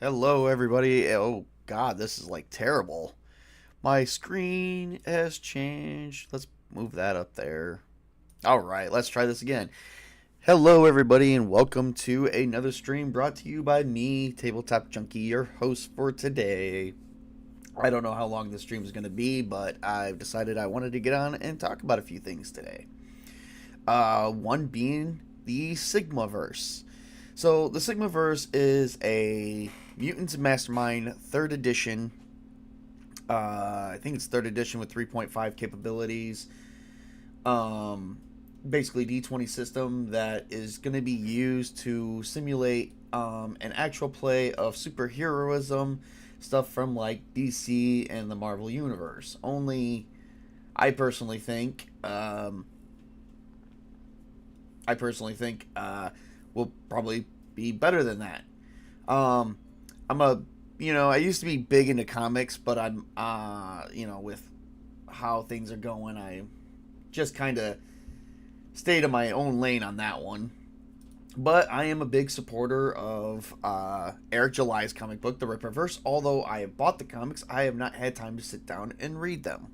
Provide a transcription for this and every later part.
Hello, everybody. Oh, God, this is like terrible. My screen has changed. Let's move that up there. All right, let's try this again. Hello, everybody, and welcome to another stream brought to you by me, Tabletop Junkie, your host for today. I don't know how long this stream is going to be, but I've decided I wanted to get on and talk about a few things today. One being the Sigmaverse. So, the Sigmaverse is a Mutants Mastermind 3rd edition. I think it's 3rd edition with 3.5 capabilities. Basically, D20 system that is going to be used to simulate an actual play of superheroism stuff from like DC and the Marvel Universe. Only, I personally think, will probably be better than that. I used to be big into comics, but I'm, with how things are going, I just kind of stayed in my own lane on that one. But I am a big supporter of Eric July's comic book, The Ripperverse. Although I have bought the comics, I have not had time to sit down and read them.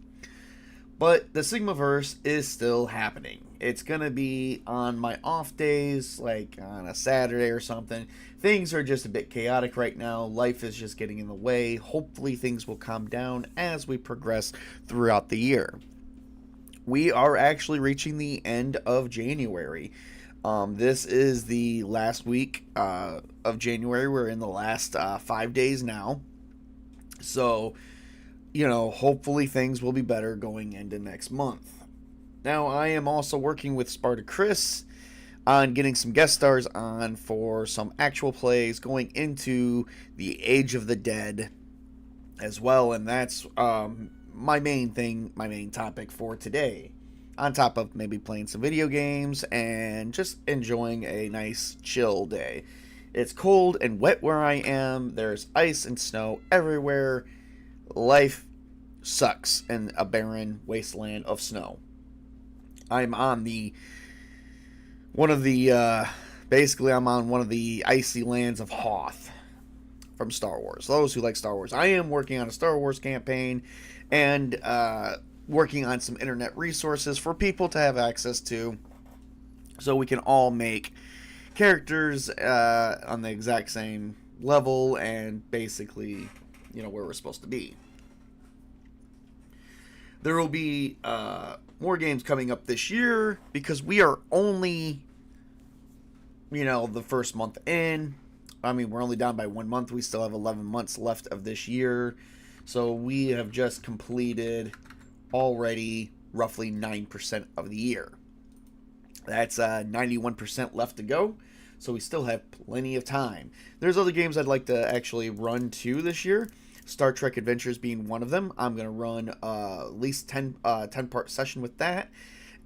But the Sigmaverse is still happening. It's going to be on my off days, like on a Saturday or something. Things are just a bit chaotic right now. Life is just getting in the way. Hopefully things will calm down as we progress throughout the year. We are actually reaching the end of January. This is the last week of January. We're in the last 5 days now. So, hopefully things will be better going into next month. Now, I am also working with Sparta Chris on getting some guest stars on for some actual plays going into the Age of the Dead as well, and that's my main topic for today. On top of maybe playing some video games and just enjoying a nice chill day. It's cold and wet where I am. There's ice and snow everywhere. Life sucks in a barren wasteland of snow. I'm on one of the icy lands of Hoth from Star Wars. Those who like Star Wars. I am working on a Star Wars campaign and working on some internet resources for people to have access to so we can all make characters on the exact same level and basically, where we're supposed to be. There will be more games coming up this year because we are only, the first month in. I mean, we're only down by 1 month. We still have 11 months left of this year. So we have just completed already roughly 9% of the year. That's 91% left to go. So we still have plenty of time. There's other games I'd like to actually run to this year. Star Trek Adventures being one of them. I'm going to run at least 10-part session with that.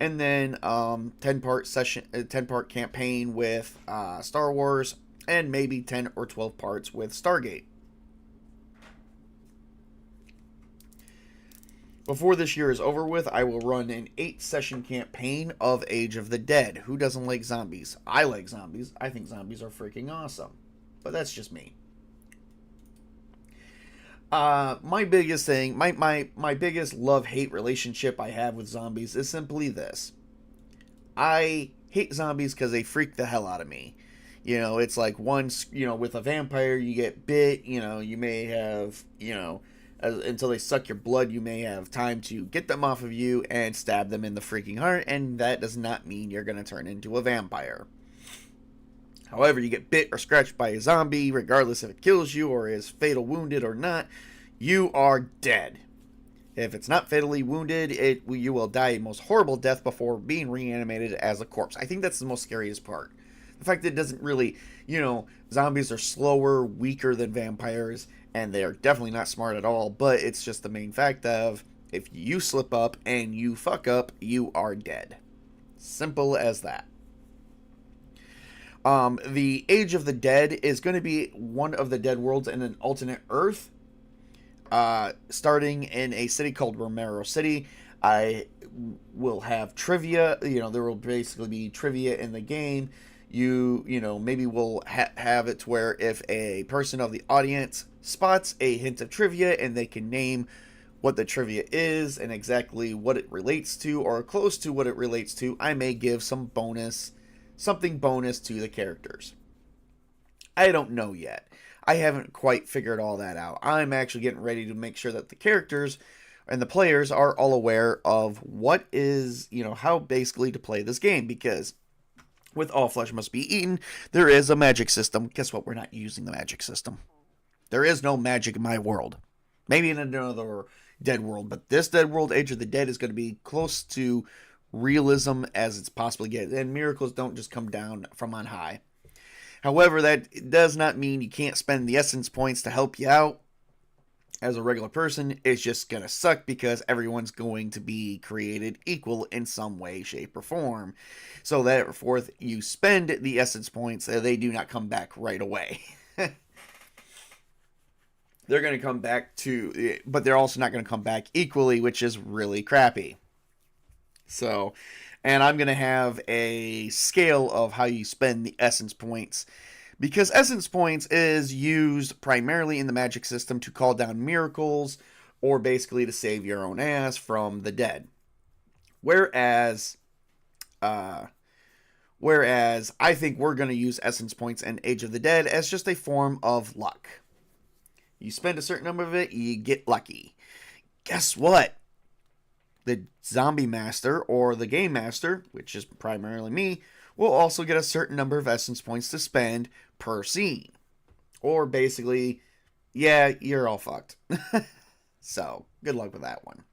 And then 10-part campaign with Star Wars. And maybe 10 or 12 parts with Stargate. Before this year is over with, I will run an 8-session campaign of Age of the Dead. Who doesn't like zombies? I like zombies. I think zombies are freaking awesome. But that's just me. My biggest thing, my biggest love-hate relationship I have with zombies is simply this. I hate zombies because they freak the hell out of me. It's like once, with a vampire, you get bit, you may have, until they suck your blood, you may have time to get them off of you and stab them in the freaking heart, and that does not mean you're going to turn into a vampire. However, you get bit or scratched by a zombie, regardless if it kills you or is fatal wounded or not, you are dead. If it's not fatally wounded, you will die a most horrible death before being reanimated as a corpse. I think that's the most scariest part. The fact that it doesn't really, zombies are slower, weaker than vampires, and they are definitely not smart at all, but it's just the main fact of, if you slip up and you fuck up, you are dead. Simple as that. The Age of the Dead is going to be one of the dead worlds in an alternate Earth, starting in a city called Romero City. I will have trivia, there will basically be trivia in the game. maybe we'll have it to where if a person of the audience spots a hint of trivia and they can name what the trivia is and exactly what it relates to or close to what it relates to, I may give something bonus to the characters. I don't know yet. I haven't quite figured all that out. I'm actually getting ready to make sure that the characters and the players are all aware of what is, how basically to play this game, because with All Flesh Must Be Eaten, there is a magic system. Guess what? We're not using the magic system. There is no magic in my world. Maybe in another Dead World, but this Dead World, Age of the Dead, is going to be close to realism as it's possibly get. And miracles don't just come down from on high. However, that does not mean you can't spend the essence points to help you out. As a regular person, it's just going to suck because everyone's going to be created equal in some way, shape, or form. So therefore, you spend the essence points, they do not come back right away. They're going to come back but they're also not going to come back equally, which is really crappy. So, and I'm going to have a scale of how you spend the essence points, because essence points is used primarily in the magic system to call down miracles or basically to save your own ass from the dead. Whereas I think we're going to use essence points in Age of the Dead as just a form of luck. You spend a certain number of it, you get lucky. Guess what? The zombie master or the game master, which is primarily me, will also get a certain number of essence points to spend per scene. Or basically, yeah, you're all fucked. So, good luck with that one.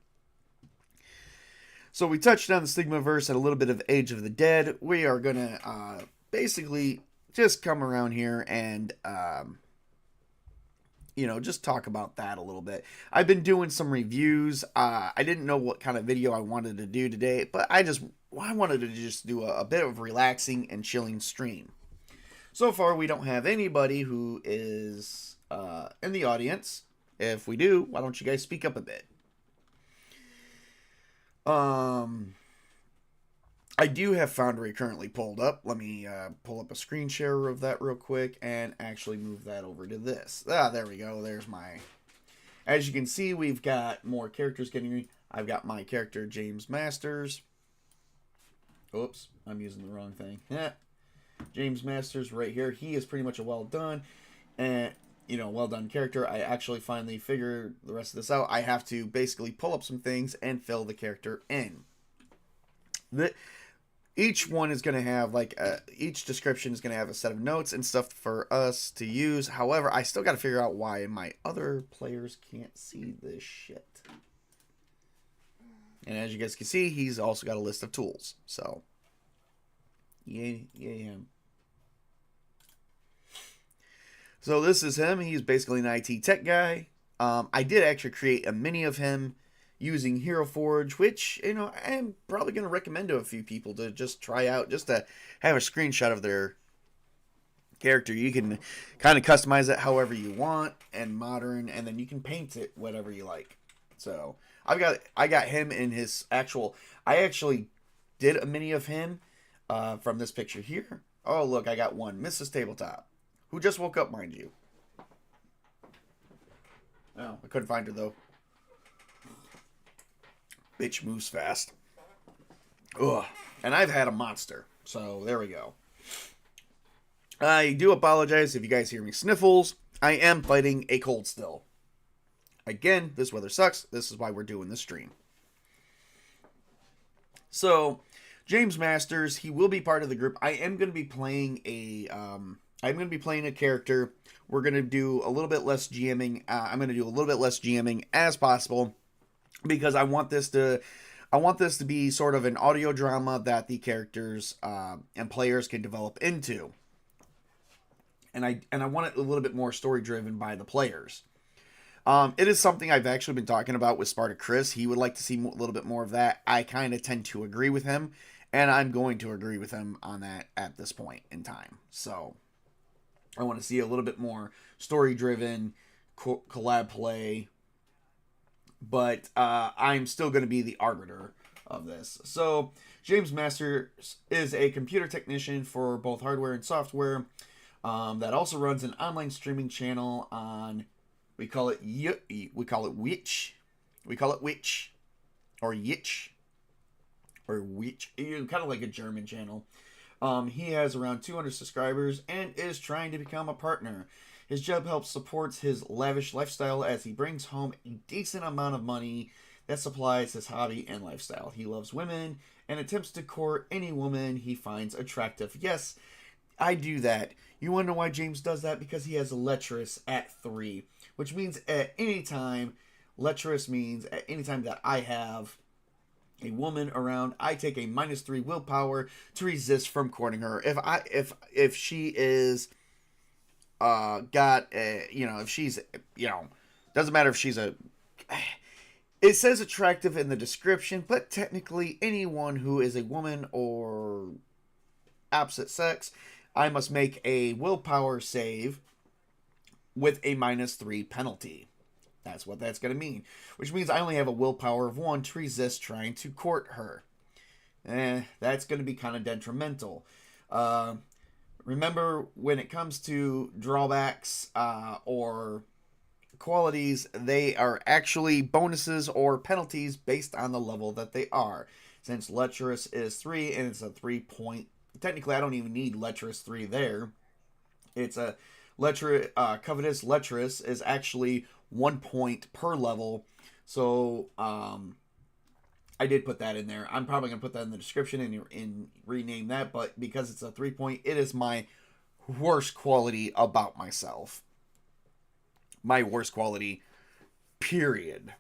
So we touched on the Sigmaverse and a little bit of Age of the Dead. We are going to basically just come around here and just talk about that a little bit. I've been doing some reviews. I didn't know what kind of video I wanted to do today, but I wanted to just do a bit of relaxing and chilling stream. So far, we don't have anybody who is in the audience. If we do, why don't you guys speak up a bit? I do have Foundry currently pulled up. Let me pull up a screen share of that real quick and actually move that over to this. There we go. There's my... As you can see, we've got more characters getting... I've got my character, James Masters. Oops, I'm using the wrong thing. Yeah. James Masters right here. He is pretty much a well done character. I actually finally figured the rest of this out. I have to basically pull up some things and fill the character in. Each one is going to have each description is going to have a set of notes and stuff for us to use. However, I still got to figure out why my other players can't see this shit. And as you guys can see, he's also got a list of tools. So, yay him. So this is him. He's basically an IT tech guy. I did actually create a mini of him using Hero Forge, which, I'm probably going to recommend to a few people to just try out, just to have a screenshot of their character. You can kind of customize it however you want and modern, and then you can paint it whatever you like. So I got him in his actual... I actually did a mini of him from this picture here. Oh, look, I got one. Mrs. Tabletop, who just woke up, mind you. Oh, I couldn't find her, though. Bitch moves fast. Ugh. And I've had a monster. So, there we go. I do apologize if you guys hear me sniffles. I am fighting a cold still. Again, this weather sucks. This is why we're doing this stream. So, James Masters, he will be part of the group. I am going to be playing a character. We're going to do a little bit less GMing. I'm going to do a little bit less GMing as possible, because I want this to be sort of an audio drama that the characters and players can develop into. And I want it a little bit more story driven by the players. It is something I've actually been talking about with Sparta Chris. He would like to see a little bit more of that. I kind of tend to agree with him, and I'm going to agree with him on that at this point in time. So I want to see a little bit more story driven collab play. But I'm still going to be the arbiter of this. So, James Masters is a computer technician for both hardware and software that also runs an online streaming channel on, we call it Witch. We call it Witch. Or Yitch. Or Witch. Kind of like a German channel. He has around 200 subscribers and is trying to become a partner. His job helps supports his lavish lifestyle as he brings home a decent amount of money that supplies his hobby and lifestyle. He loves women and attempts to court any woman he finds attractive. Yes, I do that. You want to know why James does that? Because he has a lecherous at 3, which means at any time, lecherous means at any time that I have a woman around, I take a -3 willpower to resist from courting her. If she is if she's, doesn't matter if she's it says attractive in the description, but technically anyone who is a woman or opposite sex, I must make a willpower save with a -3 penalty. That's what that's going to mean. Which means I only have a willpower of 1 to resist trying to court her. That's going to be kind of detrimental. Remember, when it comes to drawbacks or qualities, they are actually bonuses or penalties based on the level that they are. Since lecherous is 3 and it's a 3-point, technically I don't even need lecherous 3 there. It's a covetous lecherous is actually 1 point per level. So I did put that in there. I'm probably going to put that in the description and rename that. But because it's a 3-point, it is my worst quality about myself. My worst quality, period.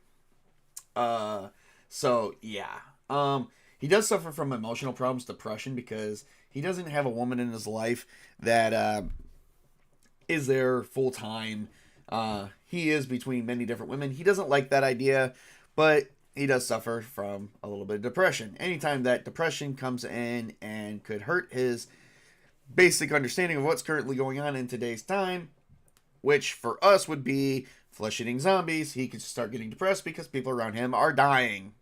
So, yeah. He does suffer from emotional problems, depression, because he doesn't have a woman in his life that is there full time. He is between many different women. He doesn't like that idea, but he does suffer from a little bit of depression. Anytime that depression comes in and could hurt his basic understanding of what's currently going on in today's time, which for us would be flesh-eating zombies, he could start getting depressed because people around him are dying,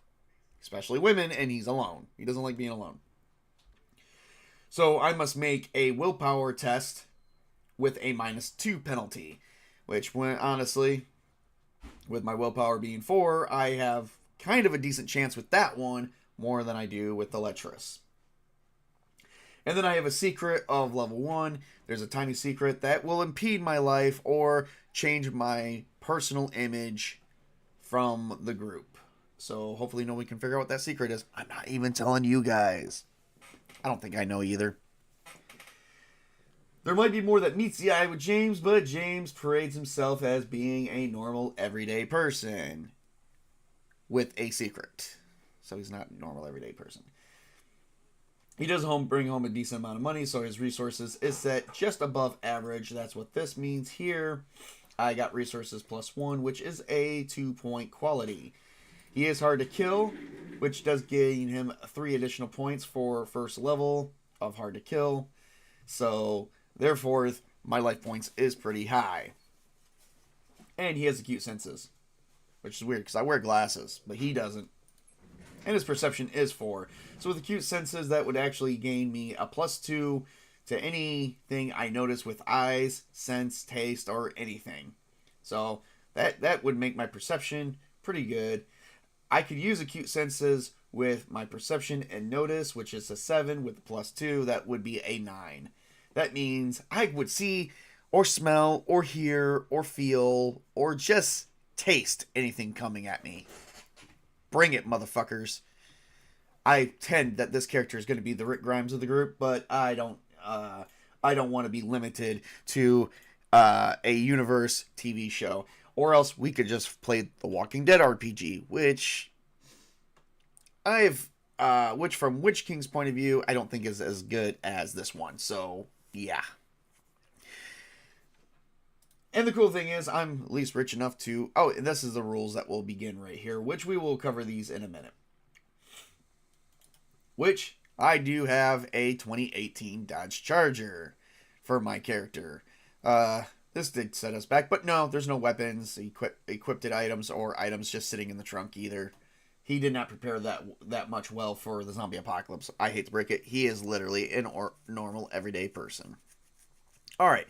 especially women, and he's alone. He doesn't like being alone. So I must make a willpower test with a -2 penalty, which, when honestly, with my willpower being 4, I have kind of a decent chance with that one, more than I do with the lecherous. And then I have a secret of level 1. There's a tiny secret that will impede my life or change my personal image from the group. So hopefully nobody can figure out what that secret is. I'm not even telling you guys. I don't think I know either. There might be more that meets the eye with James, but James parades himself as being a normal, everyday person with a secret. So he's not a normal, everyday person. He does bring home a decent amount of money, so his resources is set just above average. That's what this means here. I got resources +1, which is a 2-point quality. He is hard to kill, which does gain him 3 additional points for first level of hard to kill. So, therefore, my life points is pretty high. And he has acute senses, which is weird because I wear glasses, but he doesn't. And his perception is 4. So with acute senses, that would actually gain me a +2 to anything I notice with eyes, sense, taste, or anything. So that would make my perception pretty good. I could use acute senses with my perception and notice, which is a 7 with a +2. That would be a 9. That means I would see or smell or hear or feel or just taste anything coming at me. Bring it, motherfuckers. I tend that this character is going to be the Rick Grimes of the group, but I don't want to be limited to a universe TV show. Or else we could just play the Walking Dead RPG, which from Witch King's point of view, I don't think is as good as this one. So, yeah. And the cool thing is, I'm at least rich enough to... Oh, and this is the rules that will begin right here, which we will cover these in a minute. Which, I do have a 2018 Dodge Charger for my character. This did set us back, but no, there's no weapons, equipped items, or items just sitting in the trunk either. he did not prepare that much well for the zombie apocalypse. I hate to break it. He is literally a normal, everyday person. All right.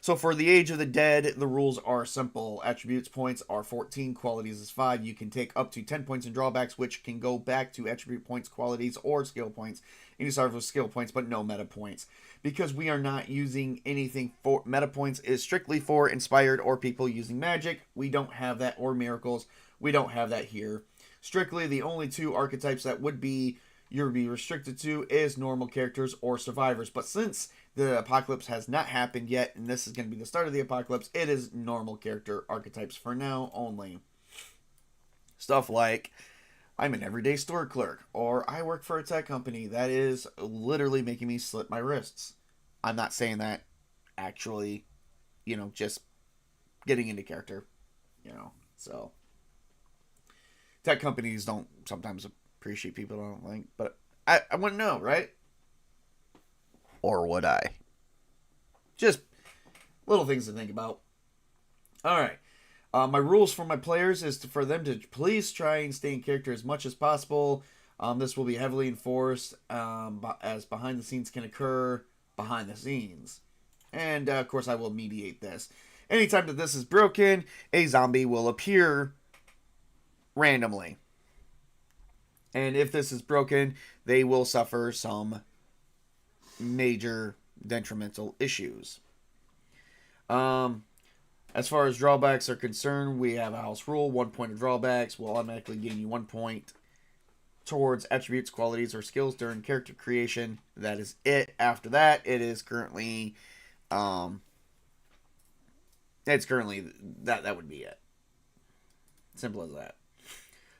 So for the Age of the Dead, the rules are simple. Attributes points are 14, qualities is 5. You can take up to 10 points in drawbacks, which can go back to attribute points, qualities, or skill points. And you start with skill points, but no meta points. Because we are not using anything for meta points, is strictly for inspired or people using magic. We don't have that, or miracles. We don't have that here. Strictly, the only two archetypes that would be you'll be restricted to is normal characters or survivors. But since the apocalypse has not happened yet, and this is going to be the start of the apocalypse, it is normal character archetypes for now only. Stuff like, I'm an everyday store clerk, or I work for a tech company. That is literally making me slit my wrists. I'm not saying that actually, just getting into character, so. Tech companies don't sometimes appreciate people I don't like, but I wouldn't know, right? Or would I? Just little things to think about. All right. My rules for my players is for them to please try and stay in character as much as possible. This will be heavily enforced as behind the scenes can occur behind the scenes. And, of course, I will mediate this. Anytime that this is broken, a zombie will appear randomly. And if this is broken, they will suffer some major detrimental issues. As far as drawbacks are concerned, we have a house rule. 1 point of drawbacks will automatically gain you 1 point towards attributes, qualities, or skills during character creation. That is it. After that, it is currently that would be it. Simple as that.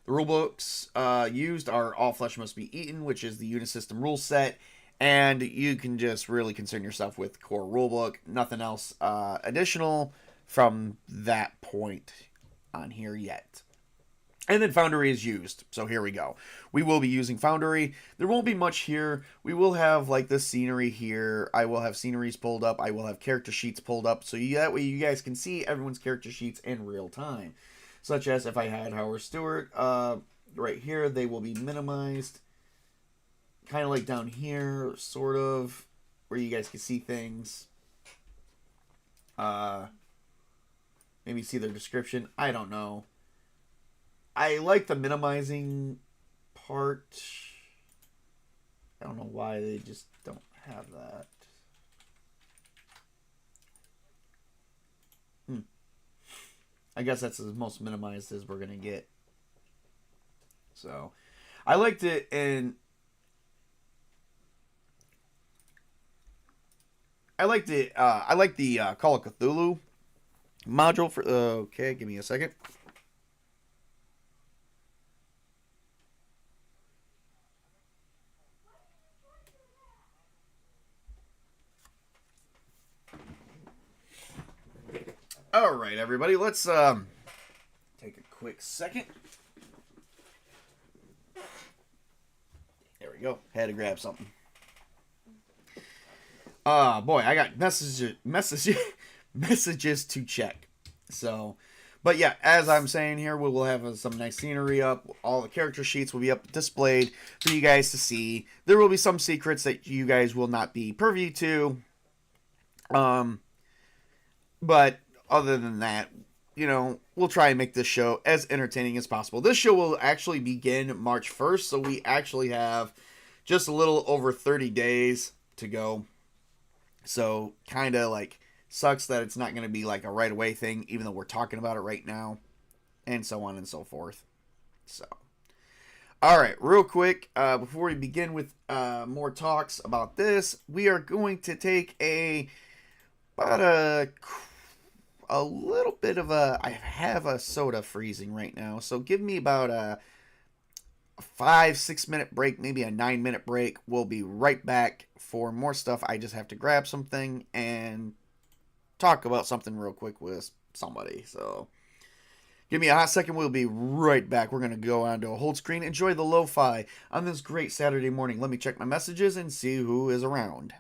The rulebooks used are All Flesh Must Be Eaten, which is the Unisystem rule set, and you can just really concern yourself with core rulebook. Nothing else additional from that point on here yet. And then Foundry is used, so here we go. We will be using Foundry. There won't be much here. We will have like the scenery here. I will have sceneries pulled up. I will have character sheets pulled up, so that way you guys can see everyone's character sheets in real time. Such as if I had Howard Stewart right here, they will be minimized. Kind of like down here, sort of, where you guys can see things. Maybe see their description. I don't know. I like the minimizing part. I don't know why they just don't have that. I guess that's as most minimized as we're going to get. So, I liked it, and I like the Call of Cthulhu module for. Okay, give me a second. All right, everybody, let's take a quick second. There we go. Had to grab something. Boy, I got messages to check. So, but yeah, as I'm saying here, we will have some nice scenery up. All the character sheets will be up displayed for you guys to see. There will be some secrets that you guys will not be privy to. But other than that, we'll try and make this show as entertaining as possible. This show will actually begin March 1st, so we actually have just a little over 30 days to go. So, kind of like sucks that it's not going to be like a right away thing, even though we're talking about it right now, and so on and so forth. So, all right, real quick, before we begin with more talks about this, we are going to take about a little bit of I have a soda freezing right now, so give me about a 5-6 minute break, maybe a 9-minute break. We'll be right back for more stuff. I just have to grab something and talk about something real quick with somebody. So give me a hot second. We'll be right back. We're going to go on to a hold screen. Enjoy the lo-fi on this great Saturday morning. Let me check my messages and see who is around.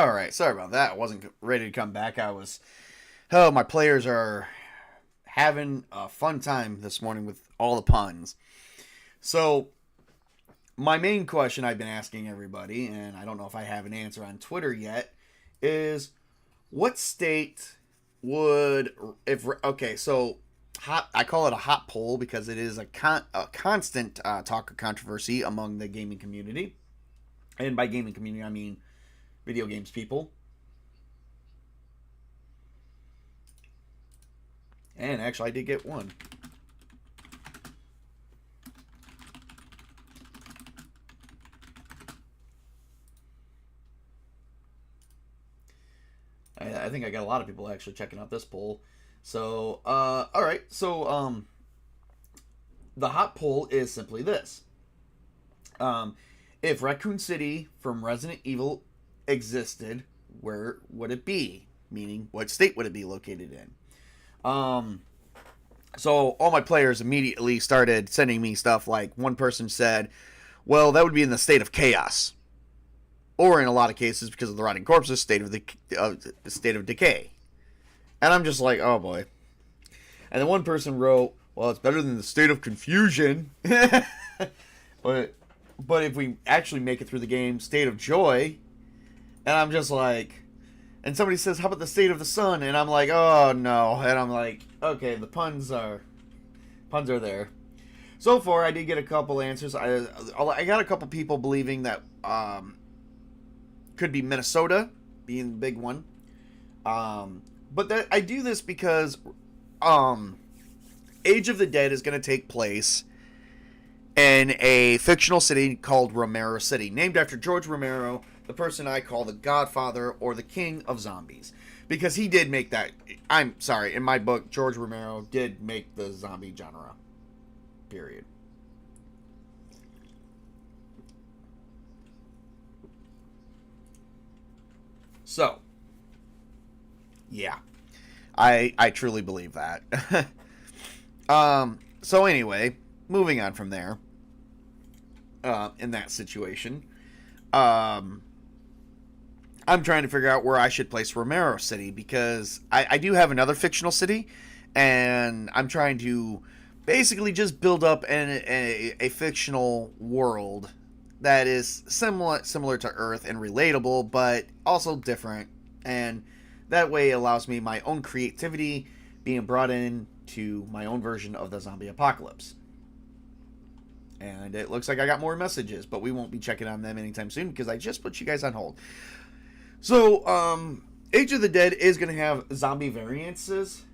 All right, sorry about that. I wasn't ready to come back. Oh, my players are having a fun time this morning with all the puns. So, my main question I've been asking everybody, and I don't know if I have an answer on Twitter yet, is what state would, I call it a hot poll because it is a constant talk of controversy among the gaming community. And by gaming community, I mean video games people. And actually, I did get one. I think I got a lot of people actually checking out this poll. So, all right. So, the hot poll is simply this. If Raccoon City from Resident Evil existed, where would it be? Meaning, what state would it be located in? So all my players immediately started sending me stuff like one person said, well, that would be in the state of chaos. Or in a lot of cases, because of the rotting corpses, state of decay. And I'm just like, oh boy. And then one person wrote, well, it's better than the state of confusion. But if we actually make it through the game, state of joy. And I'm just like, and somebody says, how about the state of the sun? And I'm like, oh no. And I'm like, okay, the puns are there. So far, I did get a couple answers. I got a couple people believing that could be Minnesota being the big one. But I do this because Age of the Dead is going to take place in a fictional city called Romero City, named after George Romero, the person I call the Godfather or the King of Zombies. Because he did make that. I'm sorry, in my book, George Romero did make the zombie genre. Period. So, yeah. I truly believe that. So anyway, moving on from there. In that situation. I'm trying to figure out where I should place Romero City, because I do have another fictional city, and I'm trying to basically just build up a fictional world that is similar to Earth and relatable, but also different, and that way it allows me my own creativity being brought in to my own version of the zombie apocalypse. And it looks like I got more messages, but we won't be checking on them anytime soon because I just put you guys on hold. So, Age of the Dead is going to have zombie variances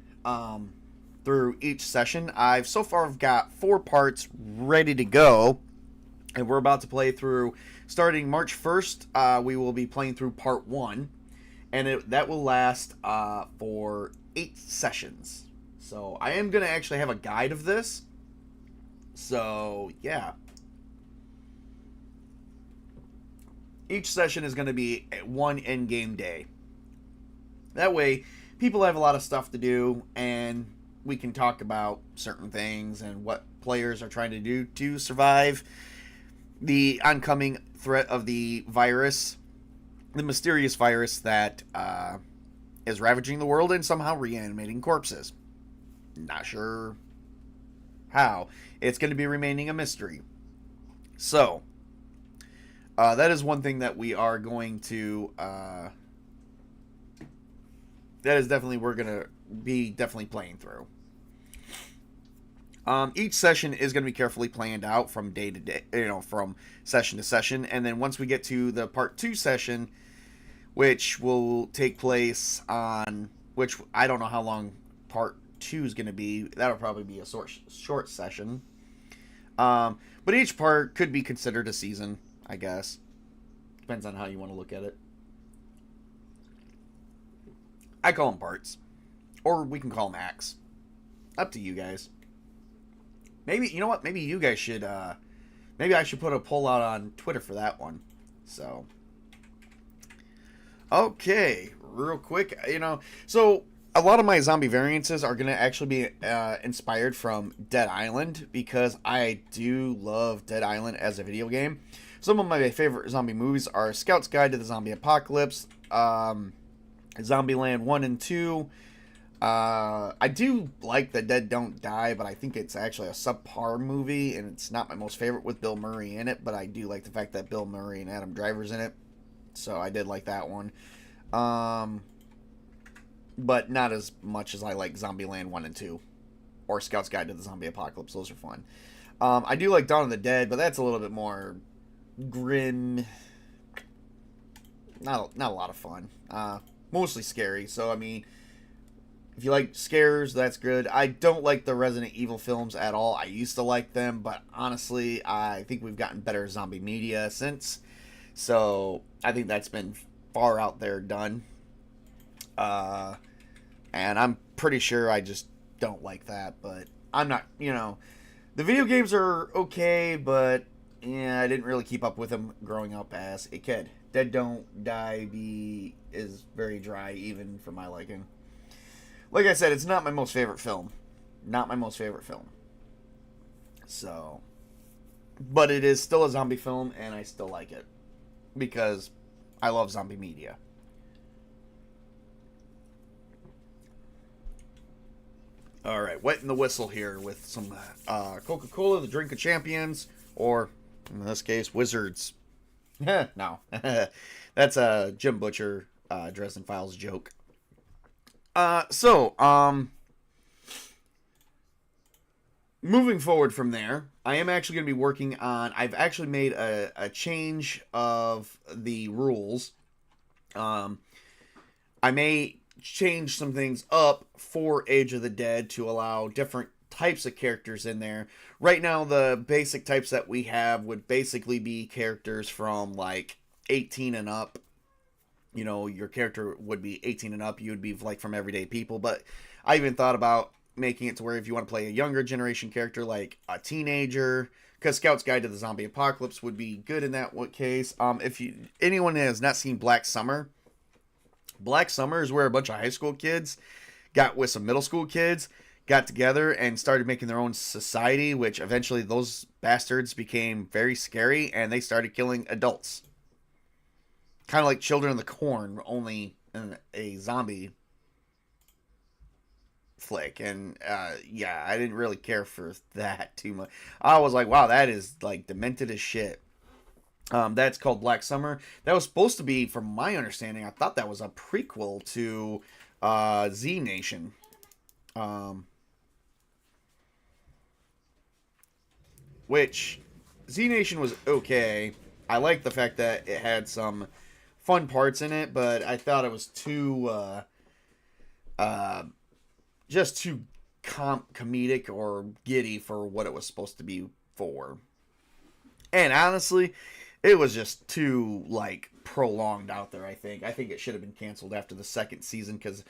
through each session. I've so far got 4 parts ready to go, and we're about to play through, starting March 1st, we will be playing through part 1, and that will last for 8 sessions. So, I am going to actually have a guide of this. So, yeah. Each session is going to be one in-game day. That way, people have a lot of stuff to do, and we can talk about certain things and what players are trying to do to survive the oncoming threat of the virus, the mysterious virus that is ravaging the world and somehow reanimating corpses. Not sure how. It's going to be remaining a mystery. So, that is one thing that we are going to, we're going to be definitely playing through. Each session is going to be carefully planned out from day to day, from session to session. And then once we get to the part 2 session, which will take place on, which I don't know how long part 2 is going to be. That'll probably be a short session. But each part could be considered a season, I guess. Depends on how you want to look at it. I call them parts. Or we can call them acts. Up to you guys. Maybe, you know what? Maybe you guys should, maybe I should put a poll out on Twitter for that one. So. Okay. Real quick, so a lot of my zombie variances are going to actually be inspired from Dead Island, because I do love Dead Island as a video game. Some of my favorite zombie movies are Scout's Guide to the Zombie Apocalypse, Zombieland 1 and 2. I do like The Dead Don't Die, but I think it's actually a subpar movie, and it's not my most favorite with Bill Murray in it, but I do like the fact that Bill Murray and Adam Driver's in it, so I did like that one. But not as much as I like Zombieland 1 and 2, or Scout's Guide to the Zombie Apocalypse. Those are fun. I do like Dawn of the Dead, but that's a little bit more grim. Not a lot of fun. Mostly scary, so I mean, if you like scares, that's good. I don't like the Resident Evil films at all. I used to like them, but honestly, I think we've gotten better zombie media since. So I think that's been far out there done. And I'm pretty sure I just don't like that, but I'm not, the video games are okay, but yeah, I didn't really keep up with them growing up as a kid. Dead Don't Die is very dry, even for my liking. Like I said, it's not my most favorite film. Not my most favorite film. So, but it is still a zombie film, and I still like it. Because I love zombie media. Alright, wetting the whistle here with some Coca-Cola, the drink of champions, or, in this case, wizards. No. That's a Jim Butcher Dresden Files joke. Moving forward from there, I am actually going to be working on, I've actually made a change of the rules. I may change some things up for Age of the Dead to allow different types of characters in there. Right now, the basic types that we have would basically be characters from like 18 and up. Your character would be 18 and up. You would be like from everyday people. But I even thought about making it to where if you want to play a younger generation character, like a teenager, because Scout's Guide to the Zombie Apocalypse would be good in that case. If anyone has not seen Black Summer is where a bunch of high school kids got with some middle school kids, got together and started making their own society, which eventually those bastards became very scary and they started killing adults. Kind of like Children of the Corn, only in a zombie flick. And yeah, I didn't really care for that too much. I was like, wow, that is like demented as shit. That's called Black Summer. That was supposed to be, from my understanding, I thought that was a prequel to Z Nation. Which Z Nation was okay. I like the fact that it had some fun parts in it, but I thought it was just too comedic or giddy for what it was supposed to be for. And honestly, it was just too like prolonged out there. I think it should have been canceled after the second season, because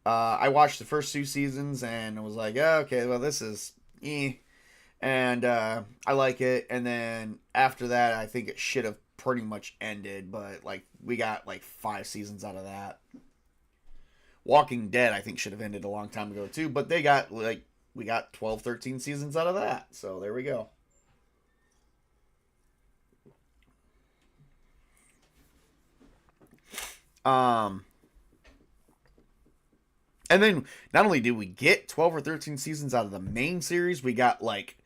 I watched the first 2 seasons and I was like, oh, okay, well, this is and I like it. And then after that, I think it should have pretty much ended, but like we got like 5 seasons out of that. Walking Dead, I think, should have ended a long time ago too, but we got 12, 13 seasons out of that. So there we go. And then not only did we get 12 or 13 seasons out of the main series, we got like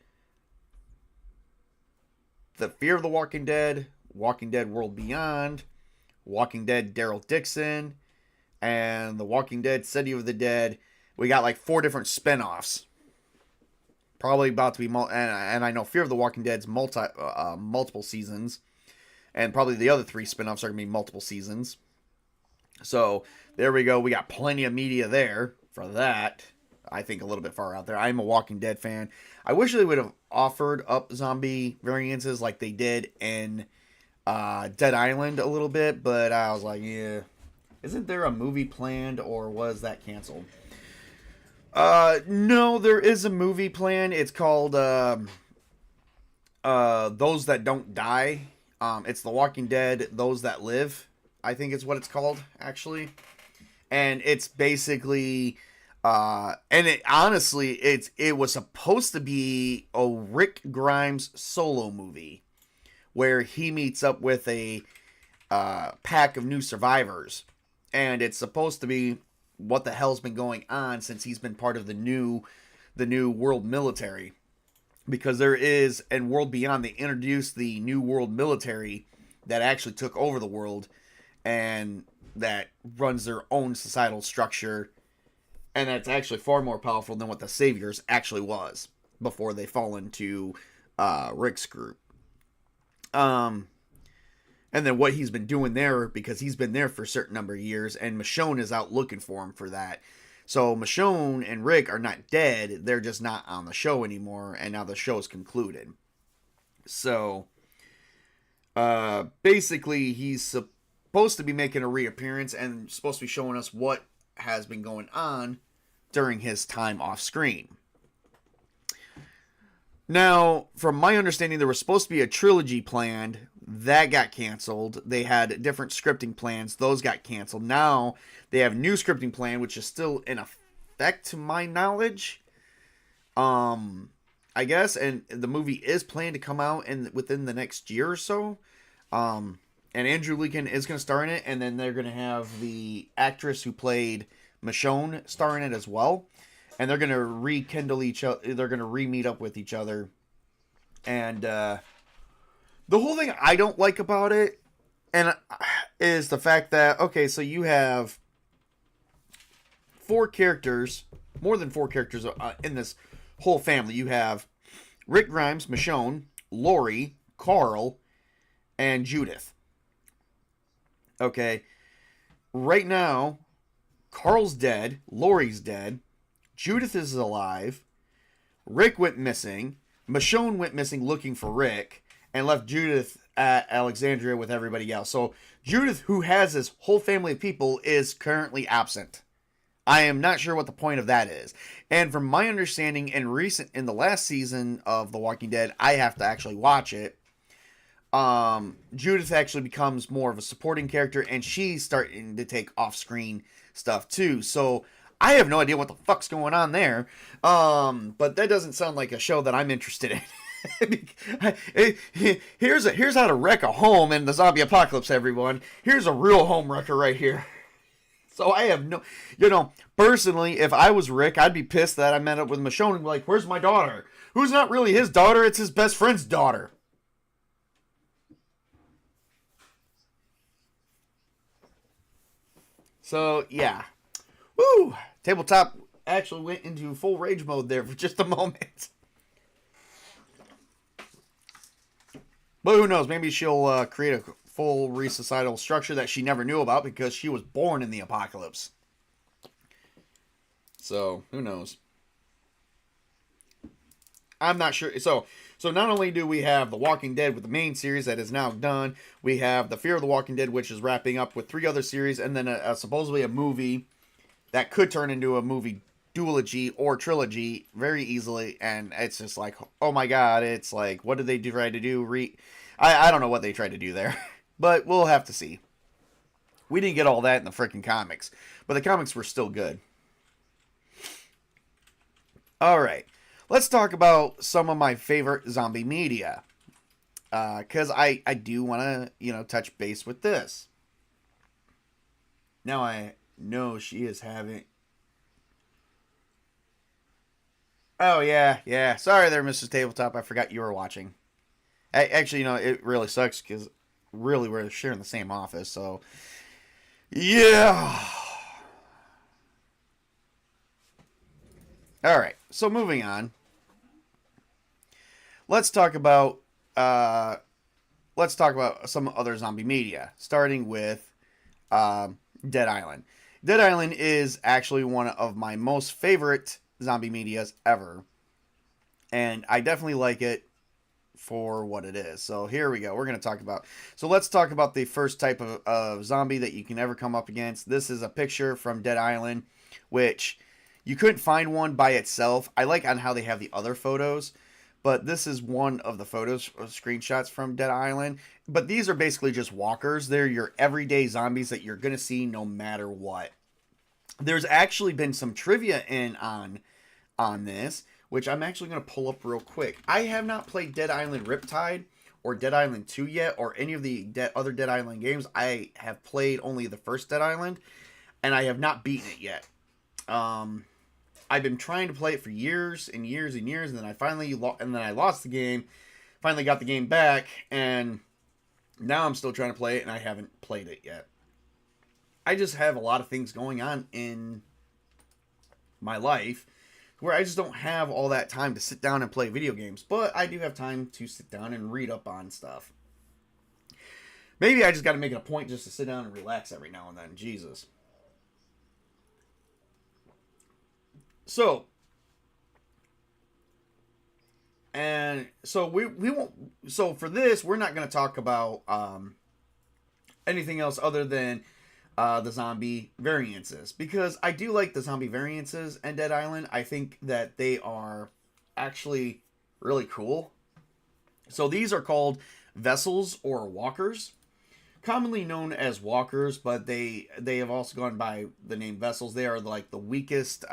the Fear of the Walking Dead World Beyond, Walking Dead Daryl Dixon, and The Walking Dead City of the Dead. We got like 4 different spinoffs. Probably about to be and I know Fear of the Walking Dead's multiple seasons, and probably the other 3 spinoffs are going to be multiple seasons. So there we go. We got plenty of media there for that. I think a little bit far out there. I'm a Walking Dead fan. I wish they would have offered up zombie variances like they did in Dead Island a little bit, but I was like, yeah. Isn't there a movie planned, or was that canceled? No, there is a movie planned. It's called Those That Don't Die. It's The Walking Dead, Those That Live, I think is what it's called, actually. And it's basically, and it honestly, it was supposed to be a Rick Grimes solo movie, where he meets up with a pack of new survivors. And it's supposed to be what the hell's been going on since he's been part of the new world military. Because there is, in World Beyond, they introduced the new world military that actually took over the world and that runs their own societal structure. And that's actually far more powerful than what the Saviors actually was before they fall into Rick's group. And then what he's been doing there, because he's been there for a certain number of years, and Michonne is out looking for him for that. So Michonne and Rick are not dead, they're just not on the show anymore, and now the show is concluded. So, basically, he's supposed to be making a reappearance and supposed to be showing us what has been going on during his time off screen. Now, from my understanding, there was supposed to be a trilogy planned. That got canceled. They had different scripting plans. Those got canceled. Now, they have a new scripting plan, which is still in effect, to my knowledge. I guess. And the movie is planned to come out within the next year or so. And Andrew Lincoln is going to star in it. And then they're going to have the actress who played Michonne star in it as well. And they're going to rekindle each other. They're going to re-meet up with each other. And the whole thing I don't like about it is the fact that, okay, so you have 4 characters, more than 4 characters in this whole family. You have Rick Grimes, Michonne, Lori, Carl, and Judith. Okay. Right now, Carl's dead. Lori's dead. Judith is alive. Rick went missing. Michonne went missing looking for Rick and left Judith at Alexandria with everybody else. So Judith, who has this whole family of people, is currently absent. I am not sure what the point of that is. And from my understanding, in the last season of The Walking Dead, I have to actually watch it. Judith actually becomes more of a supporting character, and she's starting to take off-screen stuff too. So I have no idea what the fuck's going on there. But that doesn't sound like a show that I'm interested in. Here's how to wreck a home in the zombie apocalypse, everyone. Here's a real home wrecker right here. So I have no, personally, if I was Rick, I'd be pissed that I met up with Michonne and be like, where's my daughter? Who's not really his daughter, it's his best friend's daughter. So, yeah. Woo! Tabletop actually went into full rage mode there for just a moment. But who knows? Maybe she'll create a full re-societal structure that she never knew about because she was born in the apocalypse. So, who knows? I'm not sure. So not only do we have The Walking Dead with the main series that is now done, we have The Fear of the Walking Dead, which is wrapping up with 3 other series, and then supposedly a movie that could turn into a movie duology or trilogy very easily, and it's just like, oh my god, it's like, what did they try to do? I don't know what they tried to do there, but we'll have to see. We didn't get all that in the freaking comics, but the comics were still good. Alright, let's talk about some of my favorite zombie media, because I do want to, touch base with this. Now I know she is having... Oh, yeah. Sorry there, Mrs. Tabletop. I forgot you were watching. Actually, it really sucks because really we're sharing the same office, so... Yeah. Alright, so moving on. Let's talk about some other zombie media, starting with Dead Island. Dead Island is actually one of my most favorite zombie medias ever, and I definitely like it for what it is. So here we go. Let's talk about the first type of zombie that you can ever come up against. This is a picture from Dead Island, which you couldn't find one by itself. I like on how they have the other photos, but this is one of the photos or screenshots from Dead Island. But these are basically just walkers. They're your everyday zombies that you're going to see no matter what. There's actually been some trivia on this, which I'm actually going to pull up real quick. I have not played Dead Island Riptide or Dead Island 2 yet, or any of the other Dead Island games. I have played only the first Dead Island, and I have not beaten it yet. I've been trying to play it for years and years and years, and then I lost the game. Finally got the game back, and now I'm still trying to play it, and I haven't played it yet. I just have a lot of things going on in my life where I just don't have all that time to sit down and play video games. But I do have time to sit down and read up on stuff. Maybe I just got to make it a point just to sit down and relax every now and then. Jesus. So, we won't. So for this, we're not going to talk about anything else other than the zombie variances, because I do like the zombie variances in Dead Island. I think that they are actually really cool. So these are called vessels or walkers, commonly known as walkers, but they have also gone by the name vessels. They are like the weakest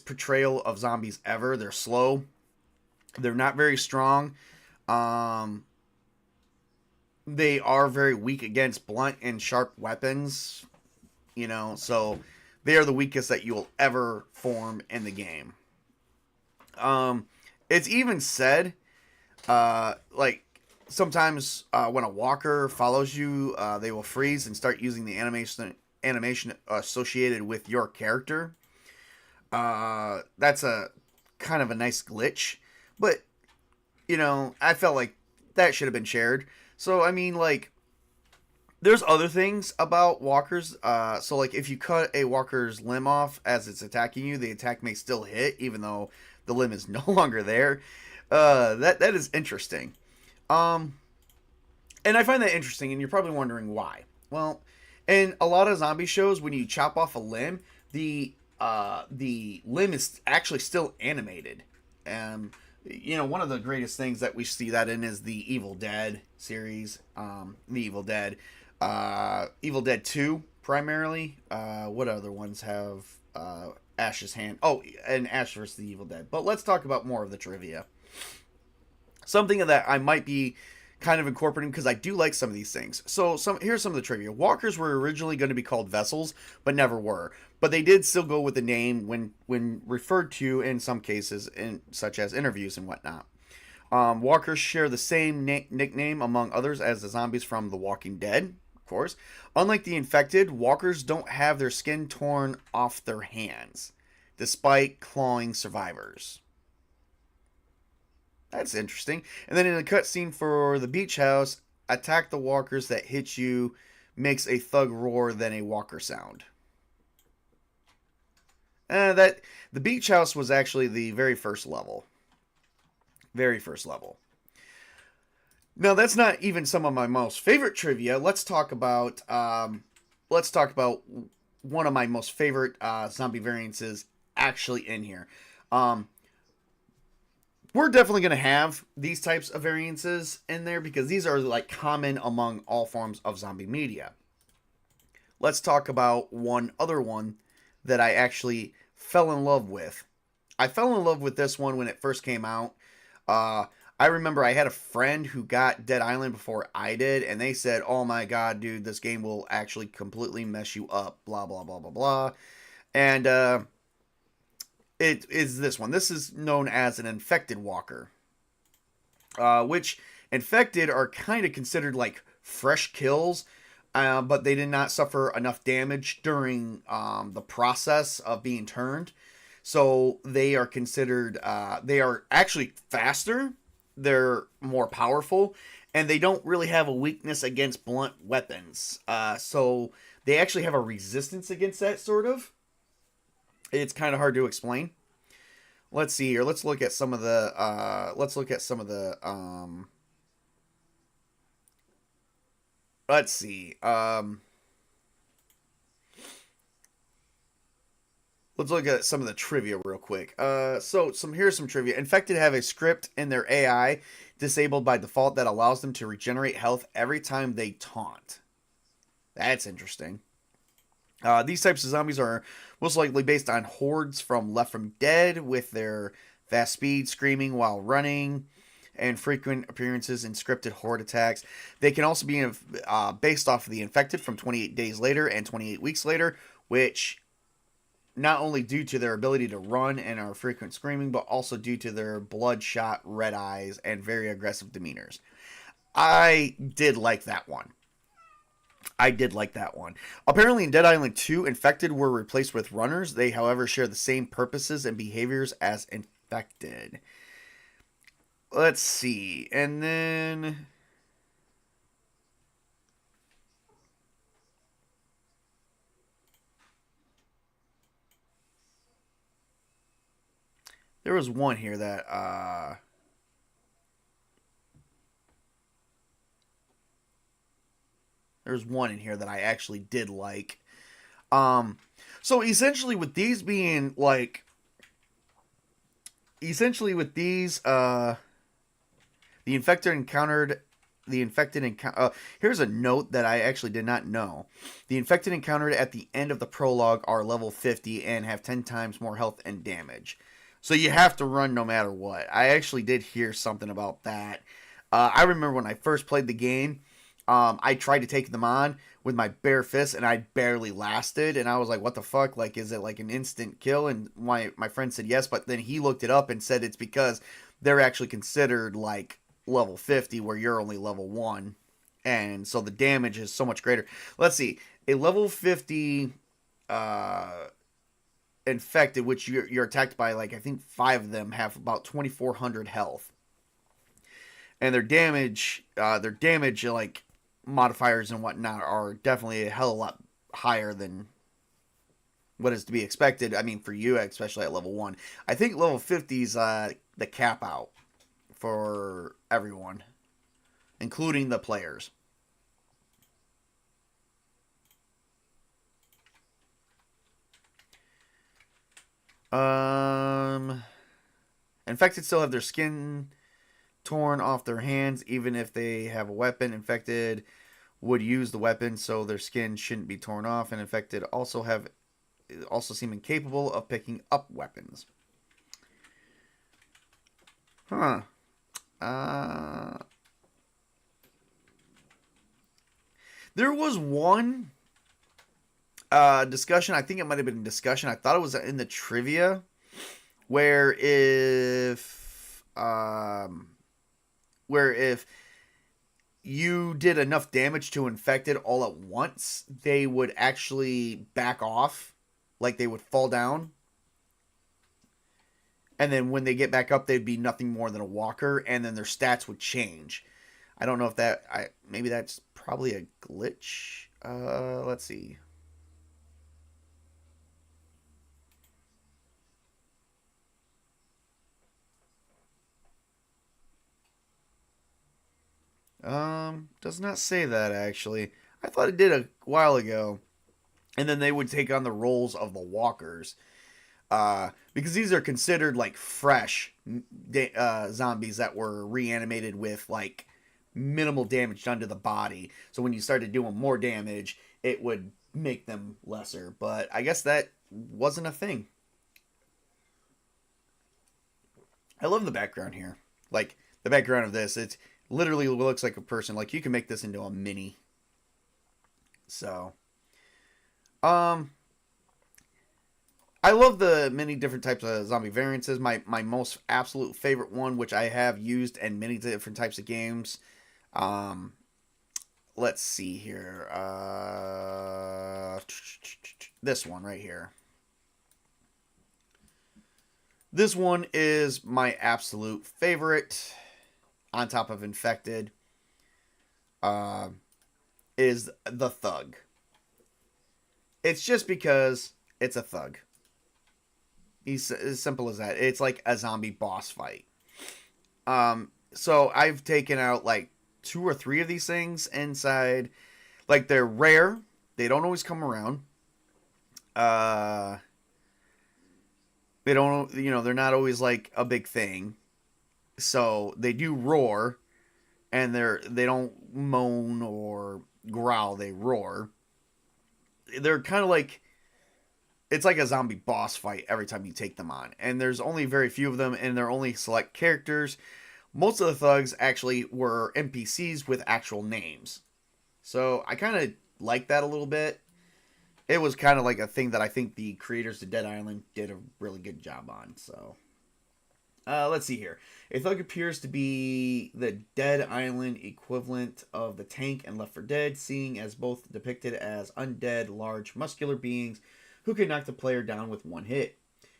portrayal of zombies ever. They're slow. They're not very strong. They are very weak against blunt and sharp weapons, so they are the weakest that you will ever form in the game. It's even said, like, sometimes when a walker follows you, they will freeze and start using the animation associated with your character. That's a kind of a nice glitch, but, I felt like that should have been shared. So, I mean, like, there's other things about walkers. So, like, if you cut a walker's limb off as it's attacking you, the attack may still hit, even though the limb is no longer there. That is interesting. And I find that interesting, and you're probably wondering why. Well, in a lot of zombie shows, when you chop off a limb, the limb is actually still animated. One of the greatest things that we see that in is the Evil Dead series. The Evil Dead. Evil Dead 2, primarily. What other ones have Ash's hand? Oh, and Ash vs. the Evil Dead. But let's talk about more of the trivia. Something that I might be kind of incorporating, because I do like some of these things. So here's some of the trivia. Walkers were originally going to be called vessels, but never were. But they did still go with the name when referred to in some cases, such as interviews and whatnot. Walkers share the same nickname, among others, as the zombies from The Walking Dead, of course. Unlike the infected, walkers don't have their skin torn off their hands, despite clawing survivors. That's interesting. And then in the cutscene for the beach house, attack the walkers that hit you makes a thug roar than a walker sound. The beach house was actually the very first level. Very first level. Now that's not even some of my most favorite trivia. Let's talk about one of my most favorite zombie variances actually in here. We're definitely going to have these types of variances in there because these are like common among all forms of zombie media. Let's talk about one other one that I actually fell in love with. I fell in love with this one when it first came out. I remember I had a friend who got Dead Island before I did, and they said, "Oh my god, dude, this game will actually completely mess you up, blah, blah, blah, blah, blah." And it is this one. This is known as an infected walker, which infected are kind of considered like fresh kills, but they did not suffer enough damage during the process of being turned. So they are considered, they are actually faster, they're more powerful, and they don't really have a weakness against blunt weapons. So they actually have a resistance against that, sort of. It's kind of hard to explain. Let's see here. Let's look at some of the, let's see. Let's look at some of the trivia real quick. Here's some trivia. Infected have a script in their AI disabled by default that allows them to regenerate health every time they taunt. That's interesting. These types of zombies are most likely based on hordes from Left 4 Dead with their fast speed, screaming while running, and frequent appearances in scripted horde attacks. They can also be based off of the infected from 28 days later and 28 weeks later, which not only due to their ability to run and our frequent screaming, but also due to their bloodshot red eyes and very aggressive demeanors. I did like that one. I did like that one. Apparently in Dead Island 2, infected were replaced with runners. They, however, share the same purposes and behaviors as infected. Let's see. And then there was one here that there's one in here that I actually did like. So essentially with these being like the infected encountered here's a note that I actually did not know. The infected encountered at the end of the prologue are level 50 and have 10 times more health and damage. So you have to run no matter what. I actually did hear something about that. I remember when I first played the game, I tried to take them on with my bare fist, and I barely lasted. And I was like, what the fuck? Like, is it like an instant kill? And my friend said yes, but then he looked it up and said it's because they're actually considered like level 50, where you're only level 1. And so the damage is so much greater. Let's see. A level 50 infected, which you're attacked by, like, I think 5 of them have about 2,400 health. And their damage, like, modifiers and whatnot are definitely a hell of a lot higher than what is to be expected. I mean, for you, especially at level 1. I think level 50 is the cap out for everyone, including the players. Infected still have their skin torn off their hands, even if they have a weapon. Infected would use the weapon, so their skin shouldn't be torn off. And infected also seem incapable of picking up weapons. Huh. There was one discussion. I think it might have been a discussion. I thought it was in the trivia, where if you did enough damage to infected all at once, they would actually back off, like they would fall down. And then when they get back up, they'd be nothing more than a walker, and then their stats would change. I don't know if maybe that's probably a glitch. Let's see. Does not say that, actually. I thought it did a while ago. And then they would take on the roles of the walkers. Because these are considered like fresh zombies that were reanimated with like minimal damage done to the body. So when you started doing more damage, it would make them lesser. But I guess that wasn't a thing. I love the background here. Like, the background of this, it literally looks like a person. Like, you can make this into a mini. So, I love the many different types of zombie variances. My most absolute favorite one, which I have used in many different types of games. Let's see here. This one right here. This one is my absolute favorite, on top of infected, is the thug. It's just because it's a thug. He's as simple as that. It's like a zombie boss fight. So I've taken out like 2 or 3 of these things inside. Like, they're rare. They don't always come around. They don't, they're not always like a big thing. So they do roar, and they don't moan or growl. They roar. They're kind of like, it's like a zombie boss fight every time you take them on. And there's only very few of them, and they're only select characters. most of the thugs actually were NPCs with actual names. So I kind of like that a little bit. It was kind of like a thing that I think the creators of Dead Island did a really good job on. So let's see here. A thug appears to be the Dead Island equivalent of the Tank and Left 4 Dead, seeing as both depicted as undead, large, muscular beings who can knock the player down with one hit.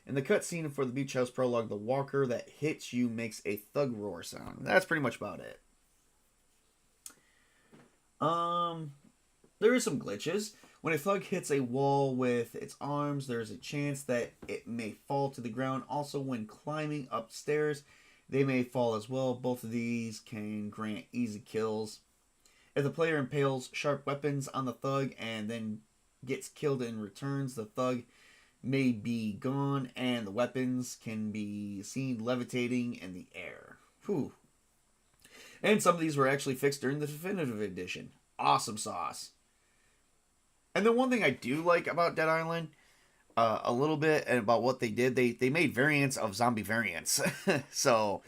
In the cutscene for the Beach House prologue, the walker that hits you makes a thug roar sound. That's pretty much about it. There is some glitches. When a thug hits a wall with its arms, there's a chance that it may fall to the ground. Also, when climbing upstairs, they may fall as well. Both of these can grant easy kills. If the player impales sharp weapons on the thug and then gets killed in returns, the thug may be gone and the weapons can be seen levitating in the air. Whew. And some of these were actually fixed during the Definitive Edition. Awesome sauce. And the one thing I do like about Dead Island, a little bit, and about what they did, they made variants of zombie variants. So,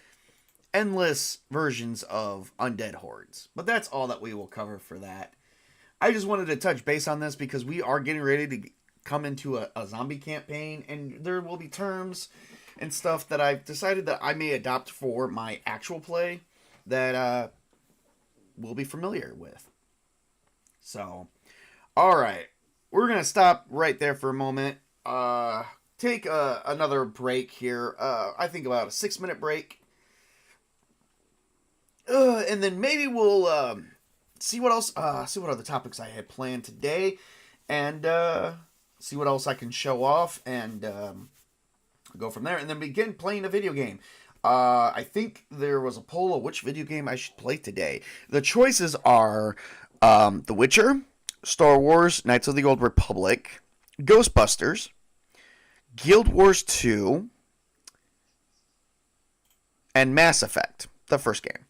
endless versions of undead hordes. But that's all that we will cover for that. I just wanted to touch base on this because we are getting ready to come into a zombie campaign, and there will be terms and stuff that I've decided that I may adopt for my actual play that we'll be familiar with. So, alright, we're going to stop right there for a moment, take another break here, I think about a 6-minute break, and then maybe we'll see what else, see what other topics I had planned today, and see what else I can show off, and go from there, and then begin playing a video game. I think there was a poll of which video game I should play today. The choices are The Witcher, Star Wars, Knights of the Old Republic, Ghostbusters, Guild Wars 2, and Mass Effect, the first game.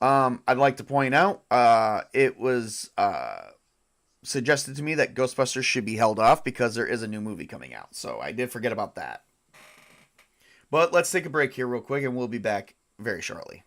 I'd like to point out, it was suggested to me that Ghostbusters should be held off because there is a new movie coming out. So I did forget about that. But let's take a break here real quick and we'll be back very shortly.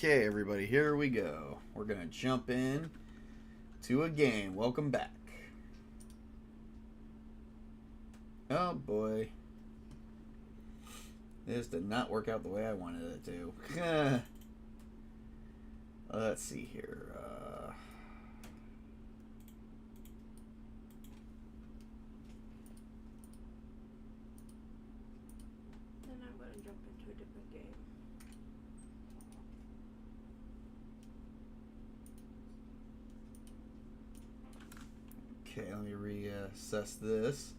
Okay, everybody, here we go. We're gonna jump in to a game. Welcome back. Oh boy. This did not work out the way I wanted it to. Let's see here. Then I'm going to jump into a different game. Okay, let me reassess this.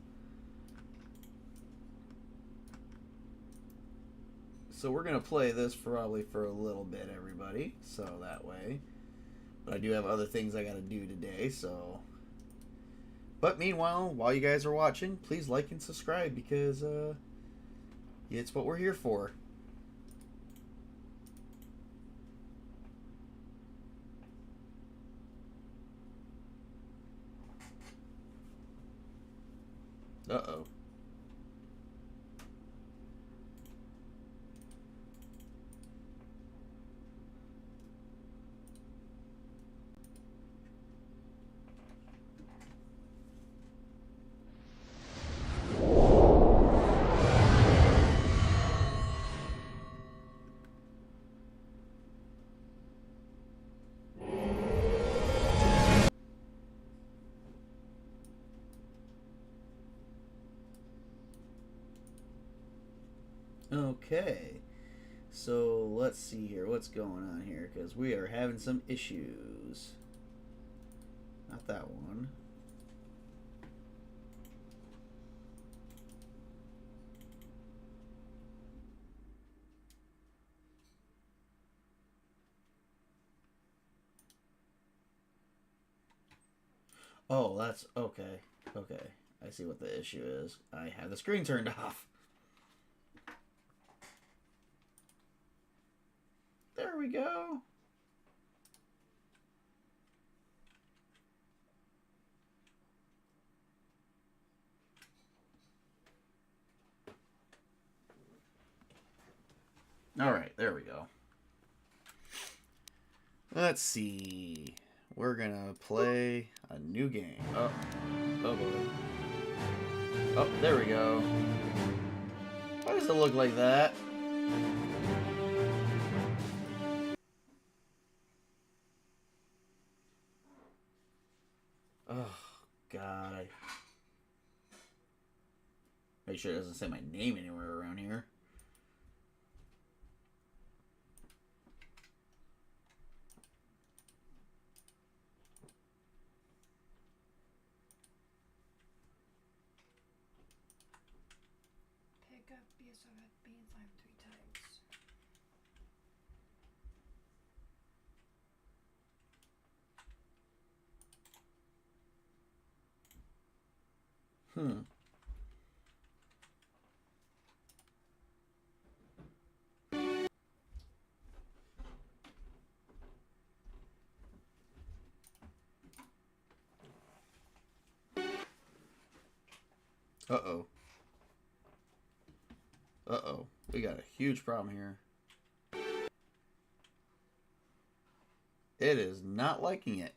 So we're going to play this probably for a little bit, everybody. So that way. But I do have other things I got to do today, so. But meanwhile, while you guys are watching, please like and subscribe because it's what we're here for. Uh-oh. Okay, so let's see here. What's going on here? Because we are having some issues. Not that one. Oh, that's okay. Okay, I see what the issue is. I have the screen turned off. There we go. All right, there we go. Let's see. We're gonna play a new game. Oh boy. Oh, there we go. Why does it look like that? Oh, God. Make sure it doesn't say my name anywhere around here. Pick up BSOF being slammed 3 times. Uh-oh. Uh-oh. We got a huge problem here. It is not liking it.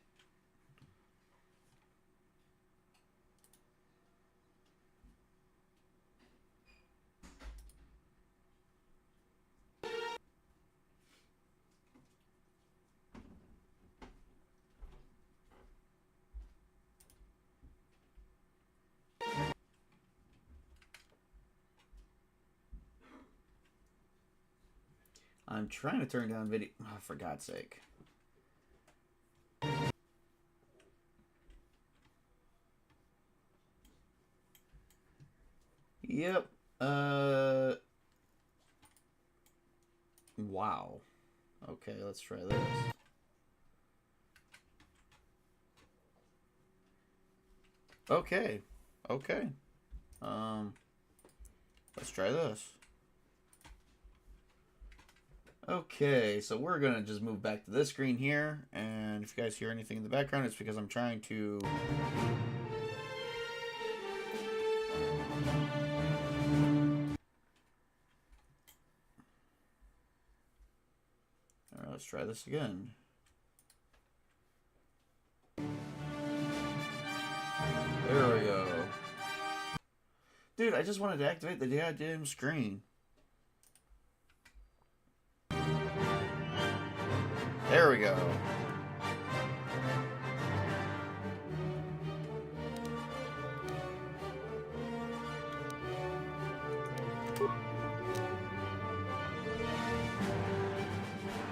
I'm trying to turn down video. Oh, for God's sake. Yep. Wow. Okay, let's try this. Okay. Okay. Let's try this. Okay, so we're gonna just move back to this screen here, and if you guys hear anything in the background, it's because I'm trying to... Let's try this again. There we go. Dude, I just wanted to activate the goddamn screen. There we go.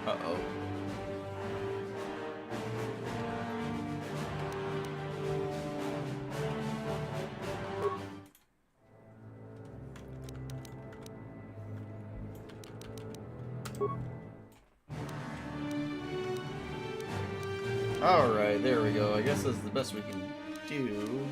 Uh-oh. Alright, there we go. I guess that's the best we can do.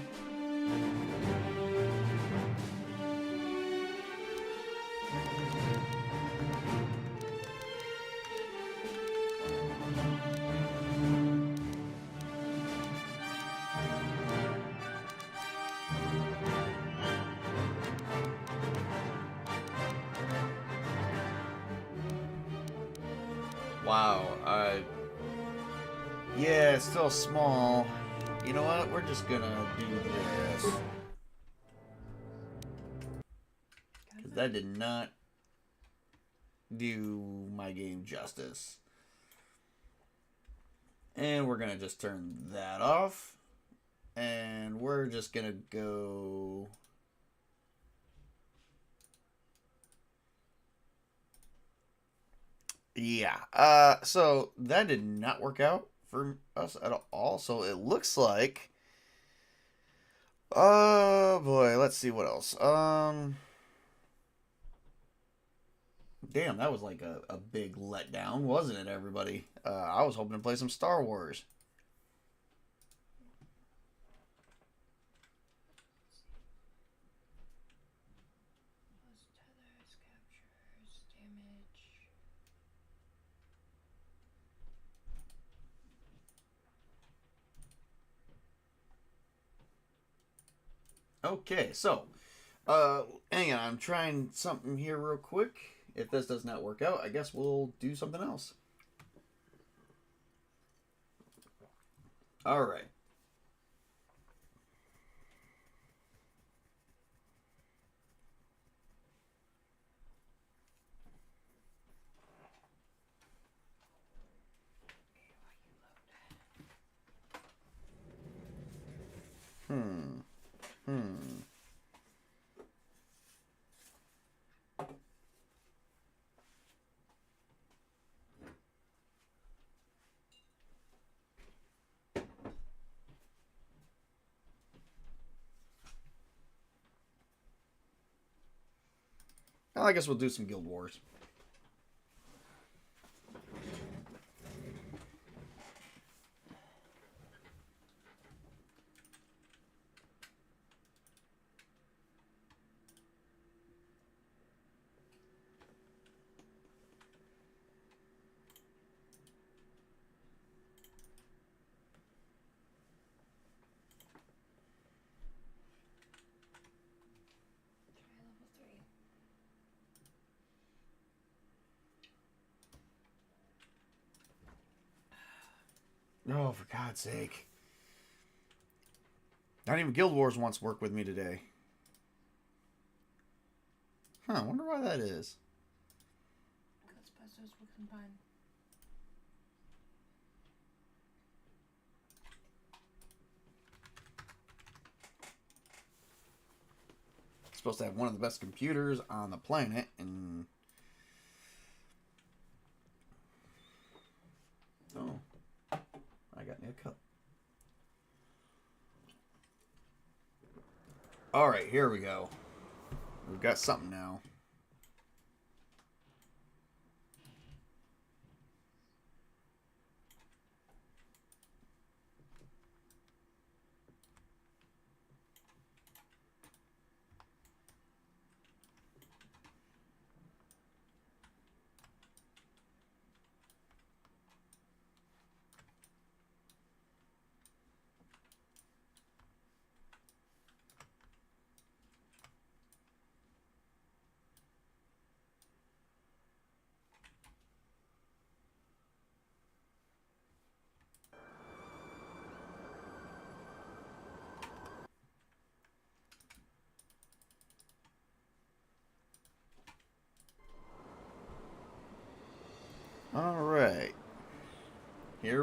Wow, yeah, it's still small. You know what? We're just gonna do this. Because that did not do my game justice. And we're gonna just turn that off. And we're just gonna go... Yeah, so that did not work out for us at all. So it looks like, oh boy, let's see what else. Damn, that was like a big letdown, wasn't it, everybody? I was hoping to play some Star Wars. Tethers, captures, damage. Okay, so, hang on, I'm trying something here real quick. If this does not work out, I guess we'll do something else. All right. Well, I guess we'll do some Guild Wars. Try level 3. Oh, for God's sake. Not even Guild Wars wants to work with me today. Huh, I wonder why that is. Ghostbusters will combine. Supposed to have one of the best computers on the planet, and... Oh. I got me a cup. Alright, here we go. We've got something now.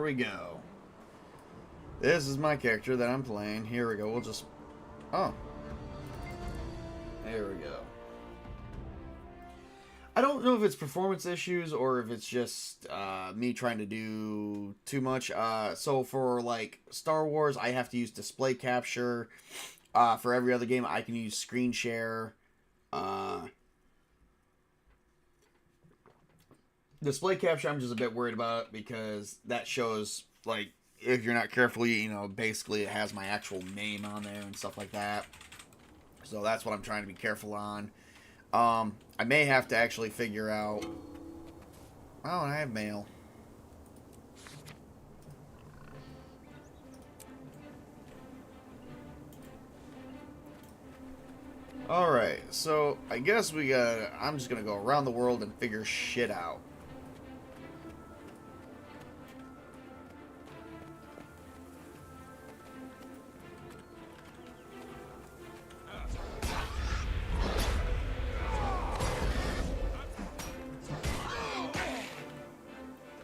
we go. This is my character that I'm playing. Here we go. We'll just... Oh. There we go. I don't know if it's performance issues or if it's just me trying to do too much. So for like Star Wars, I have to use display capture. For every other game, I can use screen share. Display capture, I'm just a bit worried about because that shows, like, if you're not careful, you know, basically it has my actual name on there and stuff like that. So that's what I'm trying to be careful on. I may have to actually figure out... Oh, and I have mail. Alright, so I guess we got... I'm just gonna go around the world and figure shit out.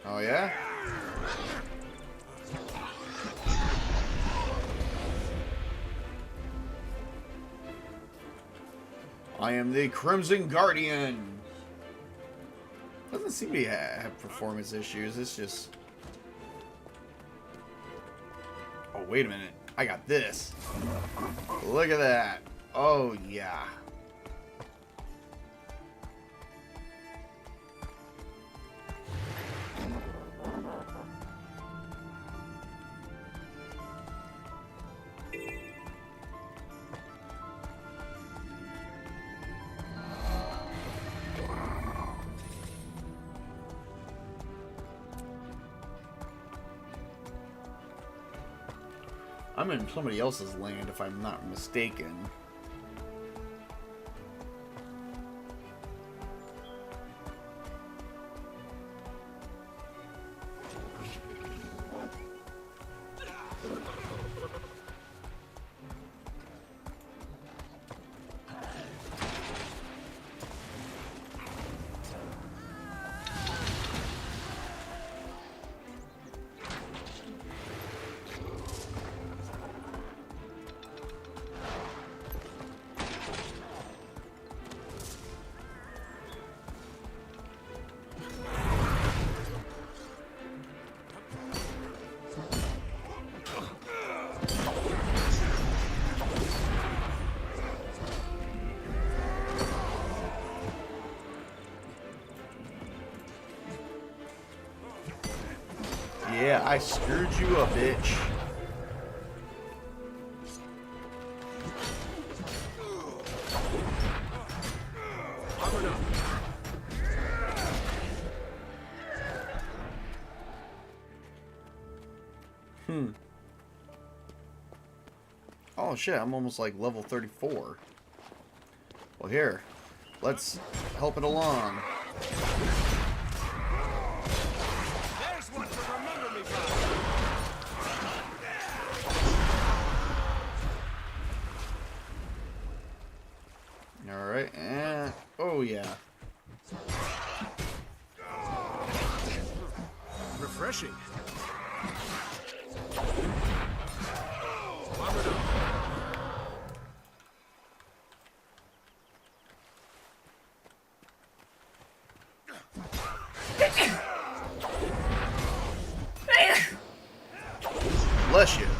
Oh, yeah? I am the Crimson Guardian. Doesn't seem to have performance issues. It's just... Oh, wait a minute. I got this. Look at that. Oh, yeah. I'm in somebody else's land, if I'm not mistaken. Yeah, I screwed you a bitch. Oh shit, I'm almost like level 34. Well, here, let's help it along. Alright, and... Oh, yeah. Refreshing. Bless you. Come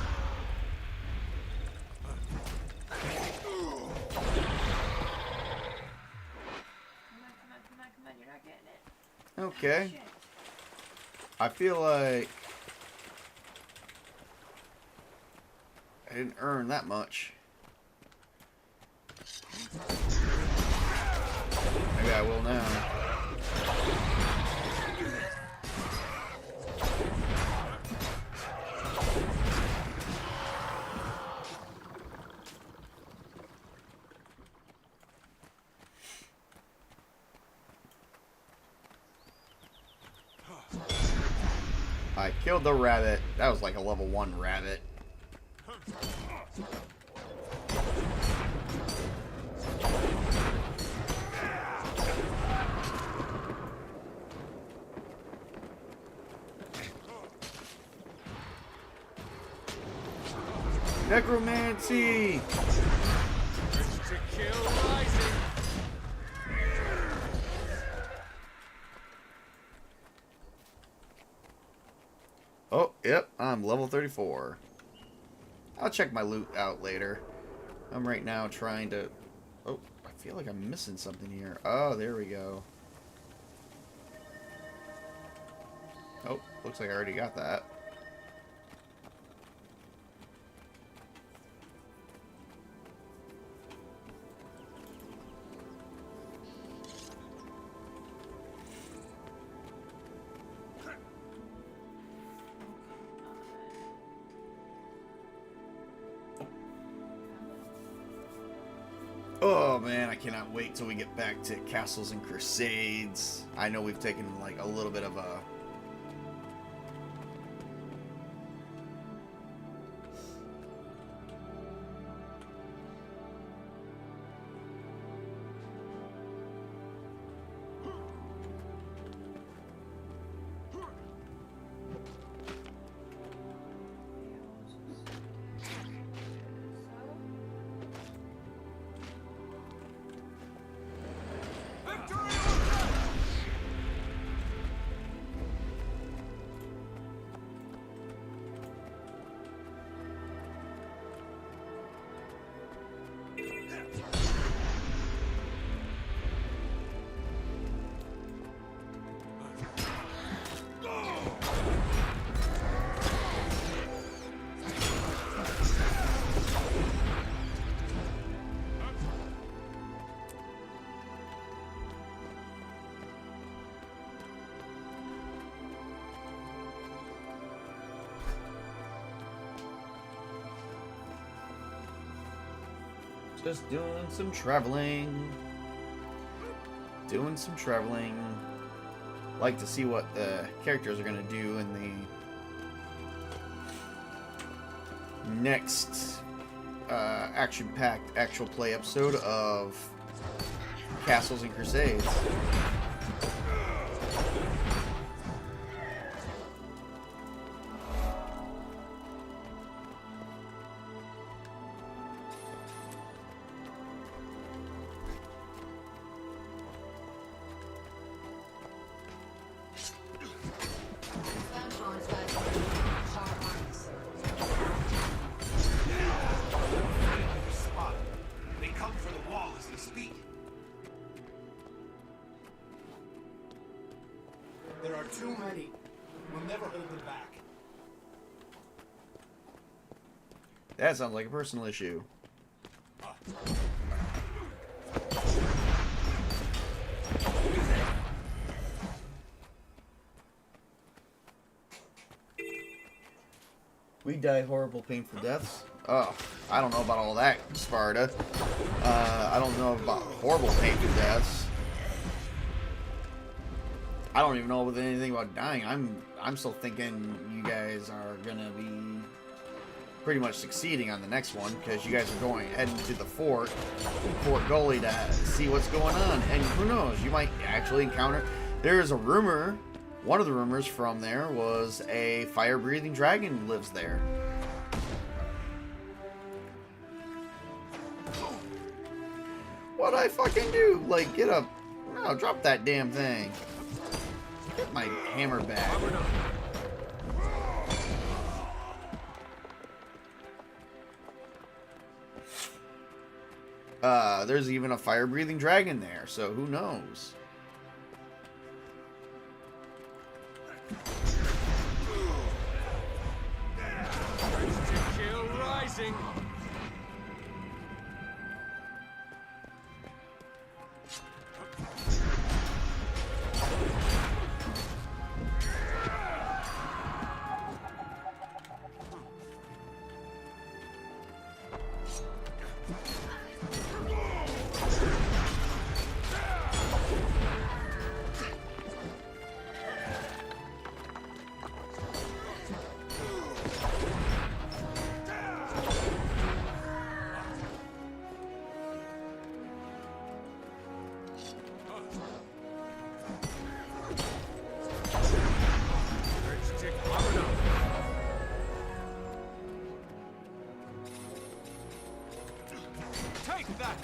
on, you're not getting it. Okay. Shit. I feel like I didn't earn that much. Maybe I will now. I killed the rabbit. That was like a level 1 rabbit. Necromancy! To kill rising. Oh, yep, I'm level 34. I'll check my loot out later. I'm right now trying to... Oh, I feel like I'm missing something here. Oh, there we go. Oh, looks like I already got that. Oh man, I cannot wait till we get back to Castles and Crusades. I know we've taken like a little bit of a... Just doing some traveling. Doing some traveling. Like to see what the characters are going to do in the next action-packed actual play episode of Castles and Crusades. There are too many. We'll never hold them back. That sounds like a personal issue. We die horrible, painful deaths. Oh, I don't know about all that, Sparta. I don't know about horrible, painful deaths. I don't even know anything about dying. I'm still thinking you guys are gonna be pretty much succeeding on the next one because you guys are heading to the Fort Gully to see what's going on, and who knows, you might actually encounter. There is a rumor. One of the rumors from there was a fire-breathing dragon lives there. What'd I fucking do? Like, get up. No, drop that damn thing. Get my hammer back. There's even a fire-breathing dragon there, so who knows? To kill rising. Take that!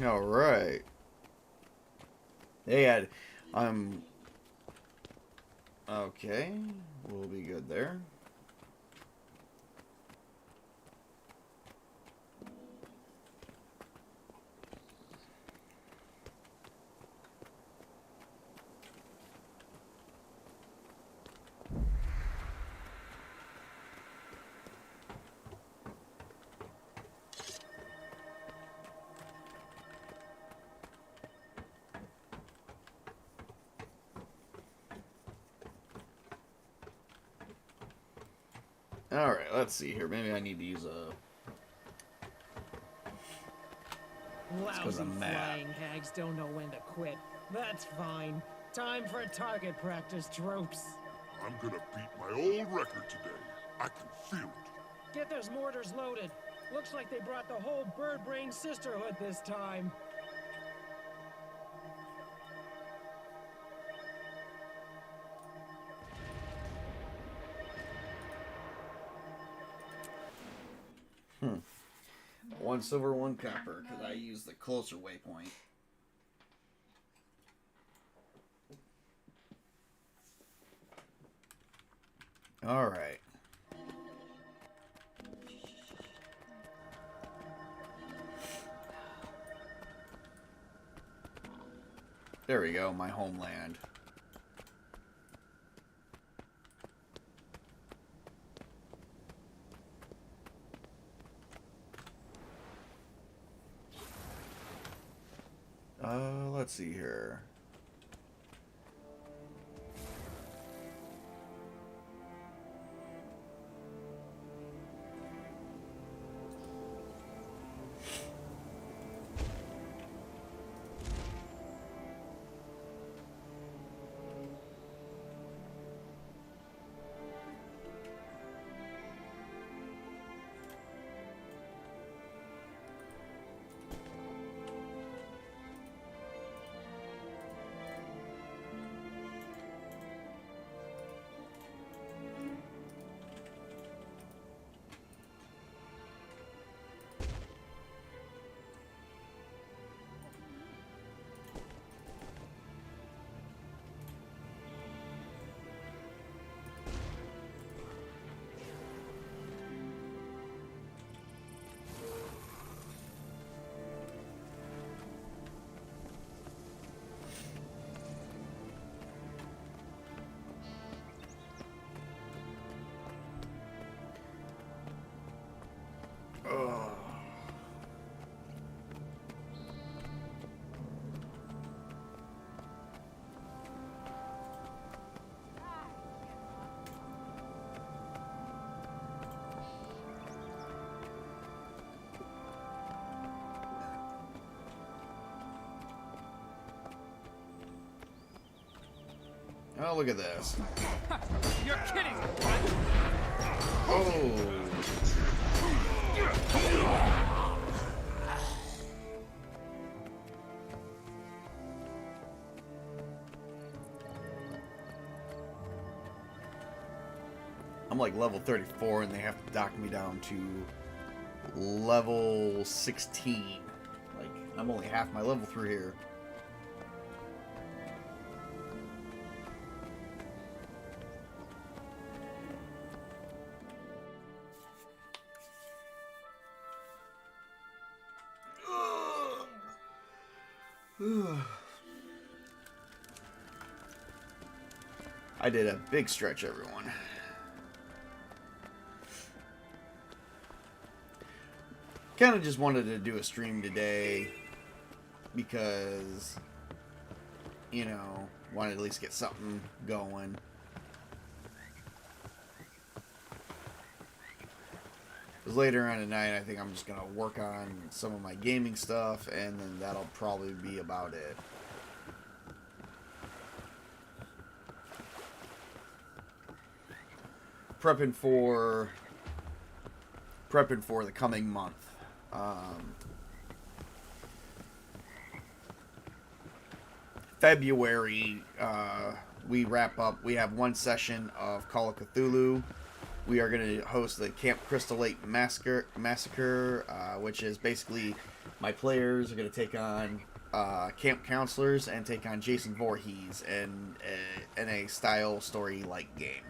All right. They had, okay, we'll be good there. Alright, let's see here. Maybe I need to use a... Lousy I'm mad. flying hags don't know when to quit. That's fine. Time for target practice, troops. I'm gonna beat my old record today. I can feel it. Get those mortars loaded. Looks like they brought the whole bird brain sisterhood this time. One silver, one copper, because I use the closer waypoint. Alright. There we go, my homeland. Let's see here. Oh, look at this. You're kidding! Oh. I'm like level 34 and they have to dock me down to level 16. Like, I'm only half my level through here. I did a big stretch, everyone. Kind of just wanted to do a stream today because, you know, wanted to at least get something going. Because later on tonight, I think I'm just going to work on some of my gaming stuff, and then that'll probably be about it. Prepping for the coming month. February, we wrap up. We have one session of Call of Cthulhu. We are going to host the Camp Crystal Lake Massacre, which is basically my players are going to take on camp counselors and take on Jason Voorhees in a style story-like game.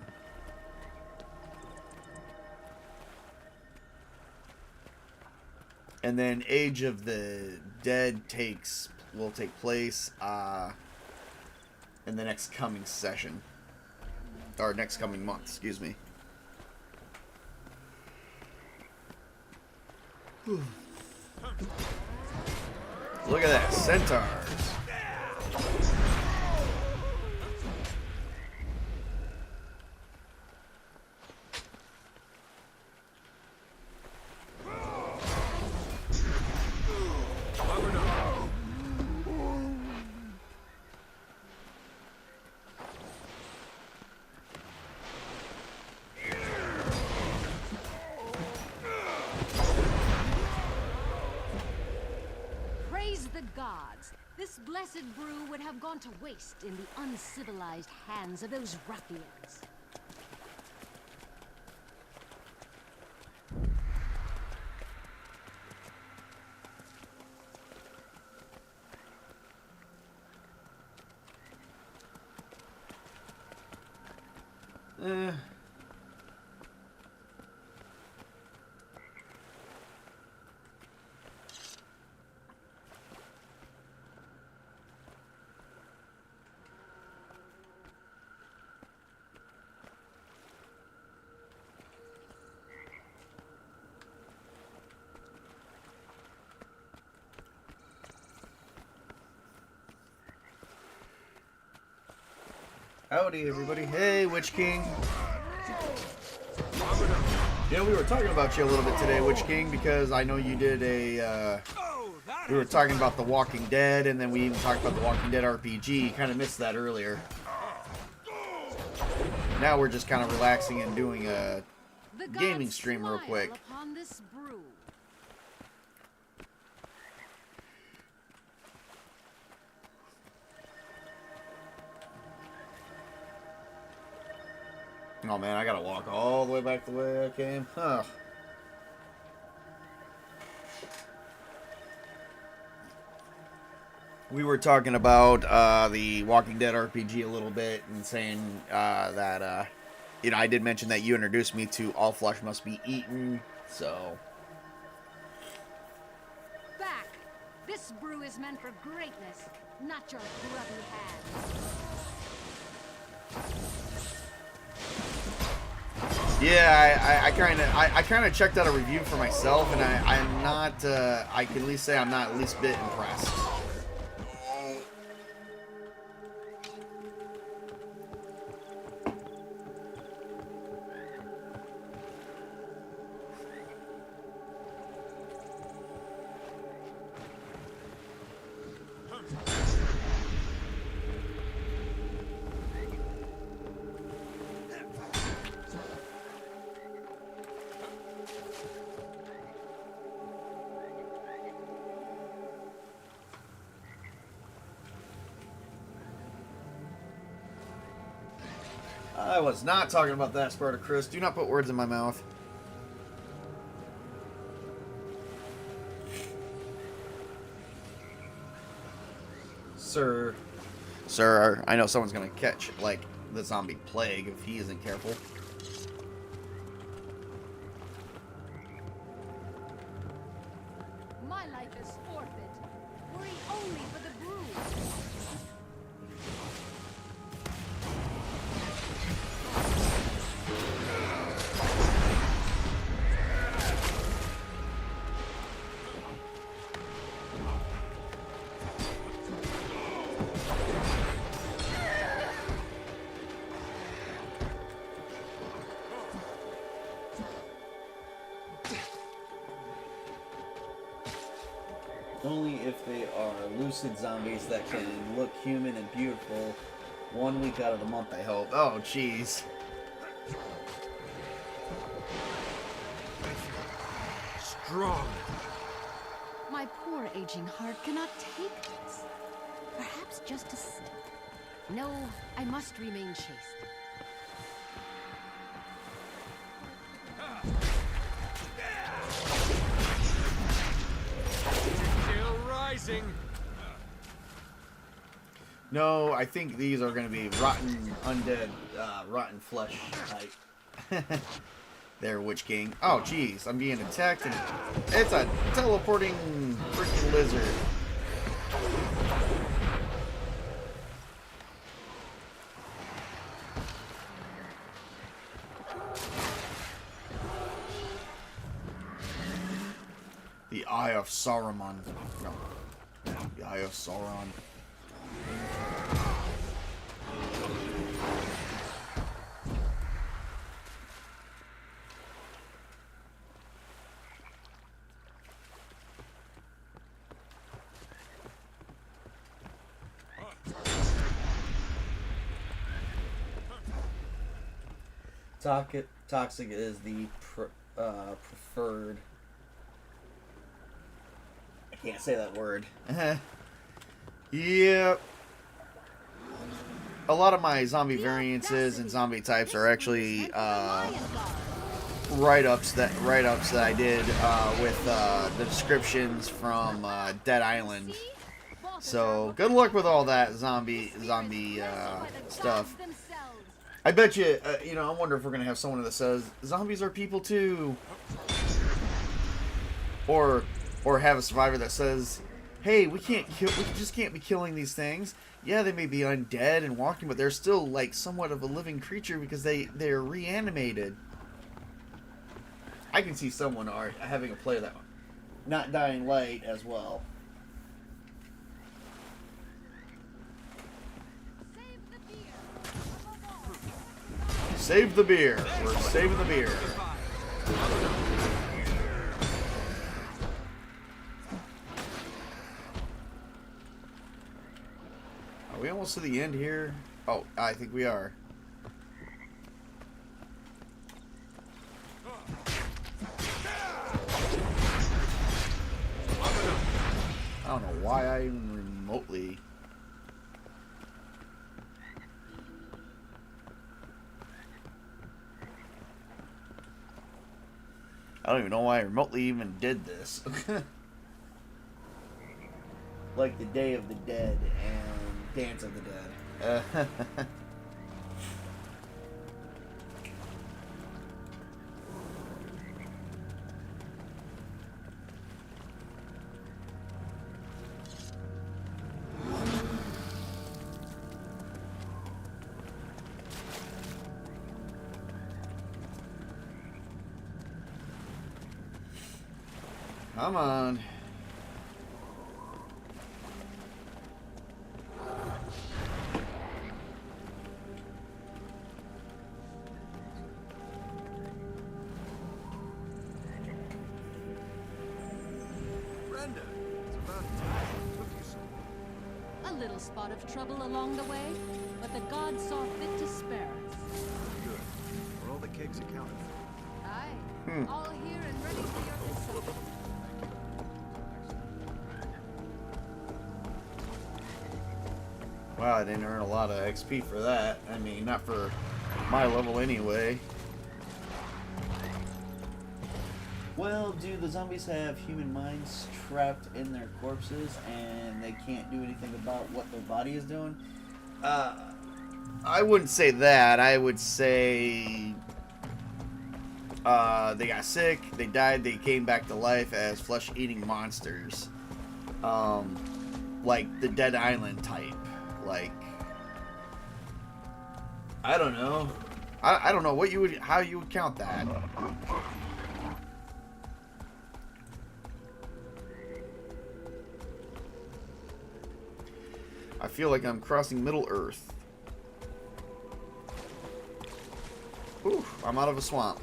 And then Age of the Dead will take place in the next coming session. Or next coming month, excuse me. Look at that, centaurs. This blessed brew would have gone to waste in the uncivilized hands of those ruffians. Howdy, everybody. Hey, Witch King. You know, we were talking about you a little bit today, Witch King, because I know you did a, we were talking about The Walking Dead, and then we even talked about The Walking Dead RPG. Kind of missed that earlier. Now we're just kind of relaxing and doing a gaming stream real quick. Upon this brew. Oh man, I gotta walk all the way back the way I came. Huh. We were talking about the Walking Dead RPG a little bit and saying that, you know, I did mention that you introduced me to All Flesh Must Be Eaten, so... Back! This brew is meant for greatness, not your grubby hands. Yeah, I kind of checked out a review for myself, and I'm not. I can at least say I'm not at least bit impressed. I was not talking about that, Spartacus. Do not put words in my mouth. Sir, I know someone's gonna catch, like, the zombie plague if he isn't careful. My life is forfeit. Worry only for the brew. Only if they are lucid zombies that can look human and beautiful 1 week out of the month, I hope. Oh, jeez. Strong. My poor aging heart cannot take this. Perhaps just a sip. No, I must remain chaste. Still rising. No, I think these are going to be rotten, undead, rotten flesh type. There, Witch King. Oh, jeez, I'm being attacked, and it's a teleporting freaking lizard. The Eye of Saruman. No. The Eye of Sauron. Toxic is the preferred. I can't say that word. Yeah. A lot of my zombie variances and zombie types are actually write-ups that I did with the descriptions from Dead Island. So good luck with all that zombie stuff. I bet you, I wonder if we're gonna have someone that says zombies are people too, or have a survivor that says, hey, we just can't be killing these things. Yeah, they may be undead and walking, but they're still like somewhat of a living creature because they're reanimated. I can see someone having a play that one, not Dying Light as well. Save the beer. We're saving the beer. Are we almost to the end here? Oh, I think we are. I don't know why I even remotely... I don't even know why I remotely even did this. Like the Day of the Dead and Dance of the Dead. Come on. Brenda, it's about time it took you so long. A little spot of trouble along the way, but the gods saw fit to spare us. Good. Are all the cakes accounted for? Aye, all here and ready for your consumption. Wow, I didn't earn a lot of XP for that. I mean, not for my level anyway. Well, do the zombies have human minds trapped in their corpses and they can't do anything about what their body is doing? I wouldn't say that. I would say they got sick, they died, they came back to life as flesh-eating monsters. Like the Dead Island type. Like, I don't know. I don't know how you would count that. I feel like I'm crossing Middle Earth. Ooh, I'm out of a swamp.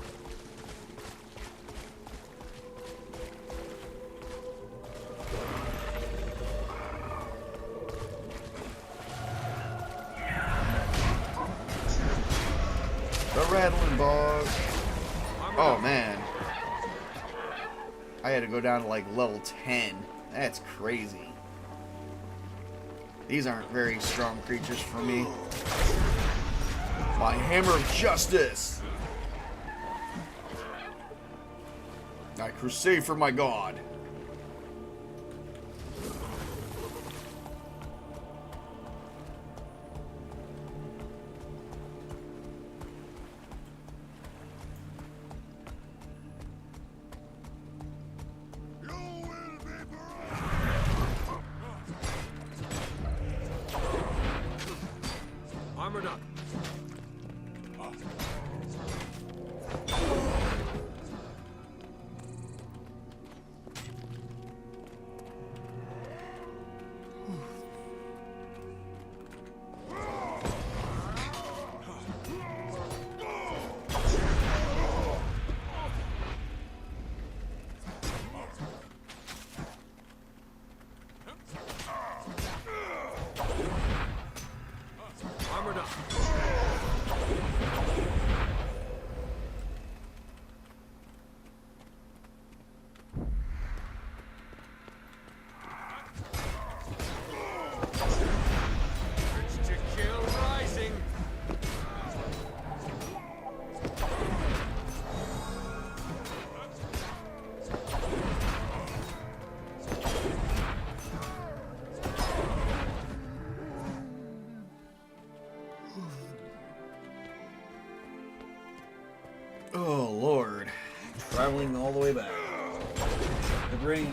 bog. Oh, man. I had to go down to, like, level 10. That's crazy. These aren't very strong creatures for me. My hammer of justice. I crusade for my god. Armored up. Armored up. Urge to kill rising. Oh, Lord. Traveling all the way back. The brain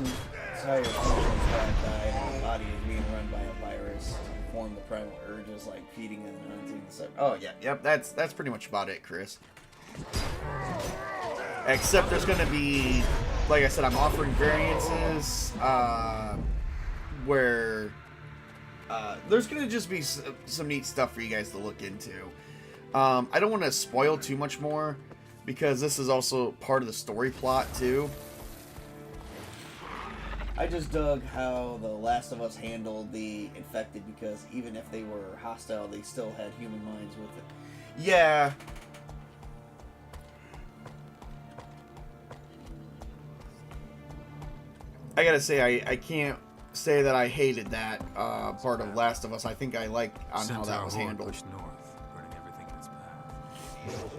entire functions have died and the body is being run by a virus to form the primal urges like feeding and hunting. Oh, yeah. Yep, that's pretty much about it, Chris. Except there's going to be, like I said, I'm offering variances where there's going to just be some neat stuff for you guys to look into. I don't want to spoil too much more, because this is also part of the story plot, too. I just dug how The Last of Us handled the infected, because even if they were hostile, they still had human minds with it. Yeah. I gotta say, I can't say that I hated that part of Last of Us. I think I like on how that was handled. Pushed north, burning everything in its path.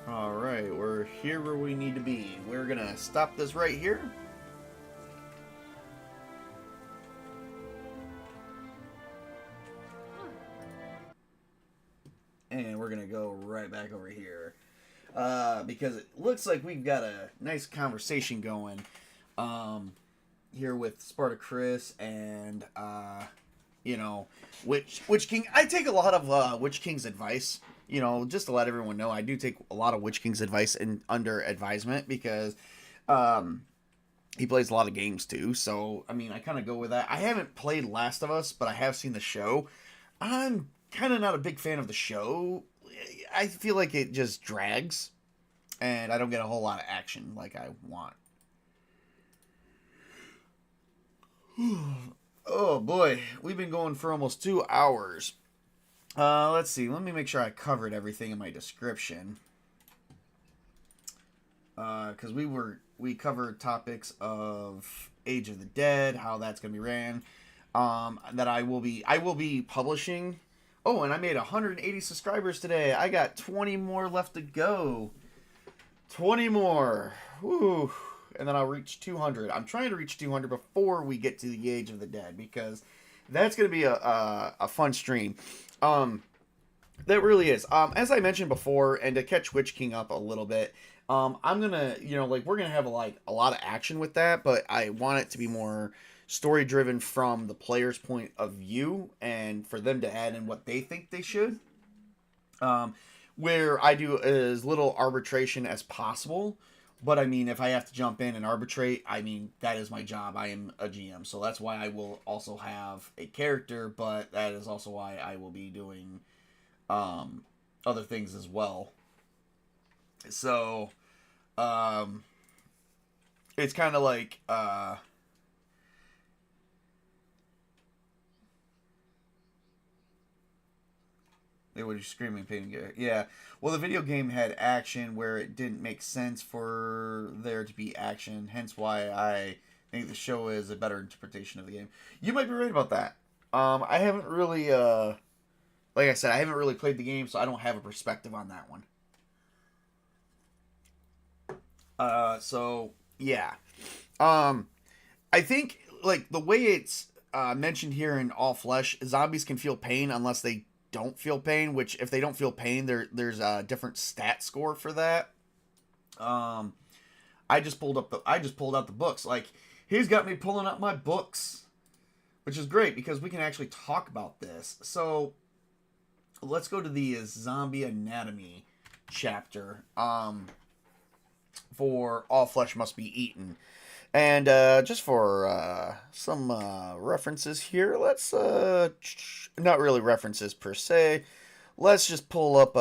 Alright, we're here where we need to be. We're gonna stop this right here. And we're gonna go right back over here. Because it looks like we've got a nice conversation going here with Spartacus and you know, Witch King. I take a lot of Witch King's advice. You know, just to let everyone know, I do take a lot of Witch King's advice under advisement, because he plays a lot of games too. So, I mean, I kind of go with that. I haven't played Last of Us, but I have seen the show. I'm kind of not a big fan of the show. I feel like it just drags, and I don't get a whole lot of action like I want. Oh boy, we've been going for almost 2 hours. Let's see. Let me make sure I covered everything in my description. Because we covered topics of Age of the Dead, how that's gonna be ran. That I will be publishing. Oh, and I made 180 subscribers today. I got 20 more left to go. 20 more. Woo. And then I'll reach 200. I'm trying to reach 200 before we get to the Age of the Dead, because that's going to be a fun stream. That really is. As I mentioned before, and to catch Witch King up a little bit, I'm going to, we're going to have a lot of action with that, but I want it to be more story driven from the player's point of view, and for them to add in what they think they should. Where I do as little arbitration as possible But I mean, if I have to jump in and arbitrate, I mean, that is my job. I am a GM, so that's why I will also have a character, but that is also why I will be doing other things as well. So, it's kind of like, they were screaming pain. Yeah. Well, the video game had action where it didn't make sense for there to be action. Hence why I think the show is a better interpretation of the game. You might be right about that. I haven't really, like I said, I haven't really played the game, so I don't have a perspective on that one. So yeah. I think like the way it's mentioned here in All Flesh, zombies can feel pain unless they don't feel pain, which if they don't feel pain, there's a different stat score for that. I just pulled out the books. Like, he's got me pulling up my books, which is great because we can actually talk about this. So let's go to the zombie anatomy chapter for All Flesh Must Be Eaten. And just for some references here, let's not really references per se. Let's just pull up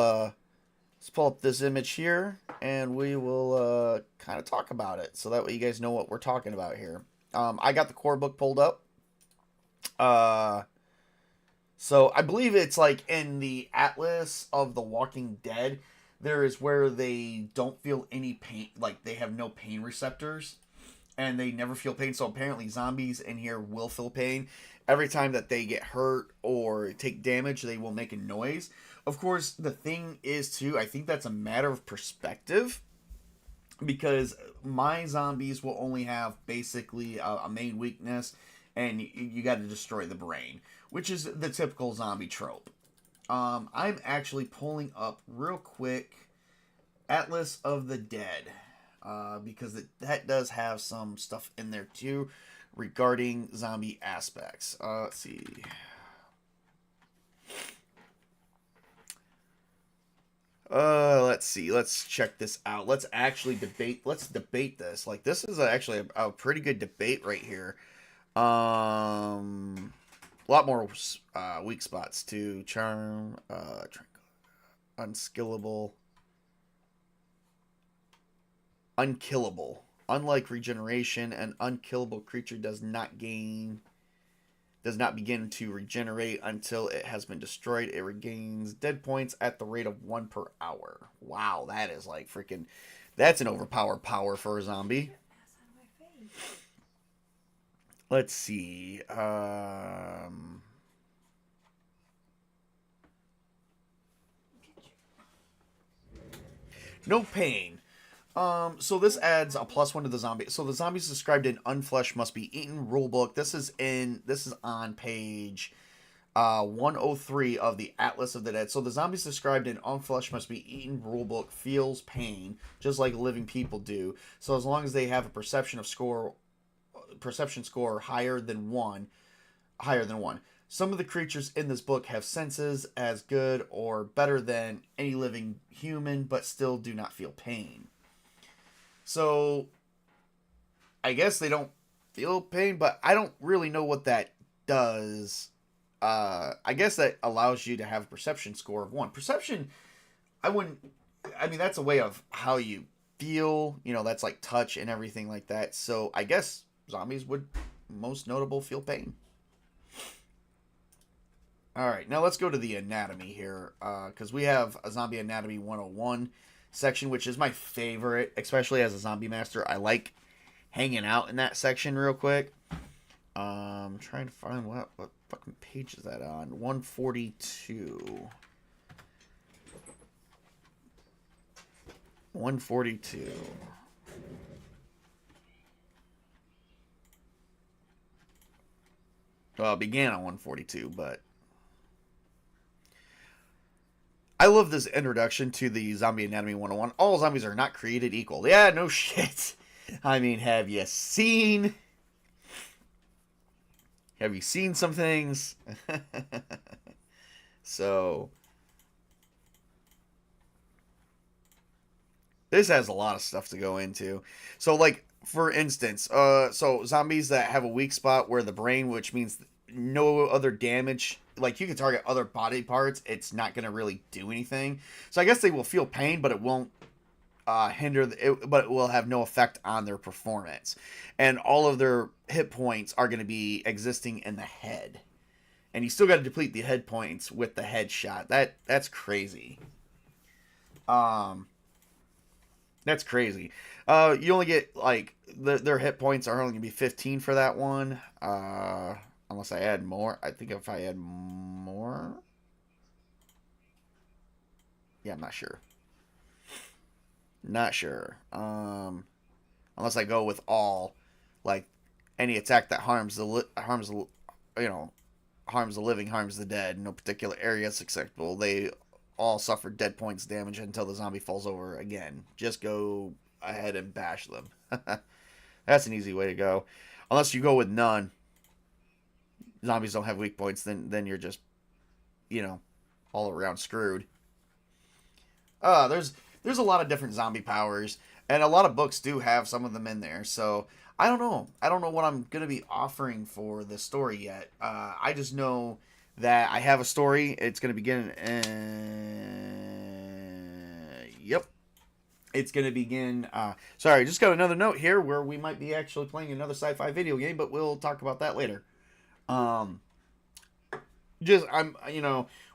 this image here, and we will kind of talk about it, so that way you guys know what we're talking about here. I got the core book pulled up. So I believe it's like in the Atlas of the Walking Dead. There is where they don't feel any pain, like they have no pain receptors. And they never feel pain, so apparently zombies in here will feel pain. Every time that they get hurt or take damage, they will make a noise. Of course, the thing is, too, I think that's a matter of perspective. Because my zombies will only have basically a main weakness, and you got to destroy the brain. Which is the typical zombie trope. I'm actually pulling up real quick Atlas of the Dead. Because that does have some stuff in there too regarding zombie aspects. Let's see. Let's see. Let's check this out. Let's actually debate. Let's debate this. Like, this is actually a pretty good debate right here. A lot more weak spots too. Charm, unskillable. Unkillable. Unlike regeneration, an unkillable creature does not begin to regenerate until it has been destroyed. It regains dead points at the rate of 1 per hour. Wow, that is like freaking... That's an overpowered power for a zombie. Let's see. No pain. So this adds a +1 to the zombie. So the zombies described in Unflesh Must Be Eaten rulebook. This is on page 103 of the Atlas of the Dead. So the zombies described in Unflesh Must Be Eaten rulebook feels pain, just like living people do. So as long as they have a perception score higher than one. Some of the creatures in this book have senses as good or better than any living human, but still do not feel pain. So, I guess they don't feel pain, but I don't really know what that does. I guess that allows you to have a perception score of 1. Perception, that's a way of how you feel. You know, that's like touch and everything like that. So, I guess zombies would most notable feel pain. Alright, now let's go to the anatomy here. Because we have a Zombie Anatomy 101 section, which is my favorite, especially as a zombie master. I like hanging out in that section real quick. I'm trying to find what fucking page is that on. 142. 142. Well, it began on 142, but I love this introduction to the Zombie Anatomy 101. All zombies are not created equal. Yeah, no shit. I mean, have you seen some things? So, this has a lot of stuff to go into. So, like, for instance, so zombies that have a weak spot where the brain, which means no other damage, like you can target other body parts, it's not going to really do anything. So I guess they will feel pain, but it won't but it will have no effect on their performance. And all of their hit points are going to be existing in the head. And you still got to deplete the head points with the headshot. That's crazy. That's crazy. You only get, like, their hit points are only going to be 15 for that one. Unless I add more. I think if I add more... Yeah, I'm not sure. Not sure. Unless I go with all, like, any attack that harms the living, harms the dead. No particular area is acceptable. They all suffer dead points damage until the zombie falls over again. Just go ahead and bash them. That's an easy way to go. Unless you go with none. Zombies don't have weak points, then you're just, all around screwed. There's a lot of different zombie powers, and a lot of books do have some of them in there. So I don't know. I don't know what I'm gonna be offering for the story yet. I just know that I have a story. It's gonna begin. Yep. It's gonna begin. Sorry, just got another note here where we might be actually playing another sci-fi video game, but we'll talk about that later.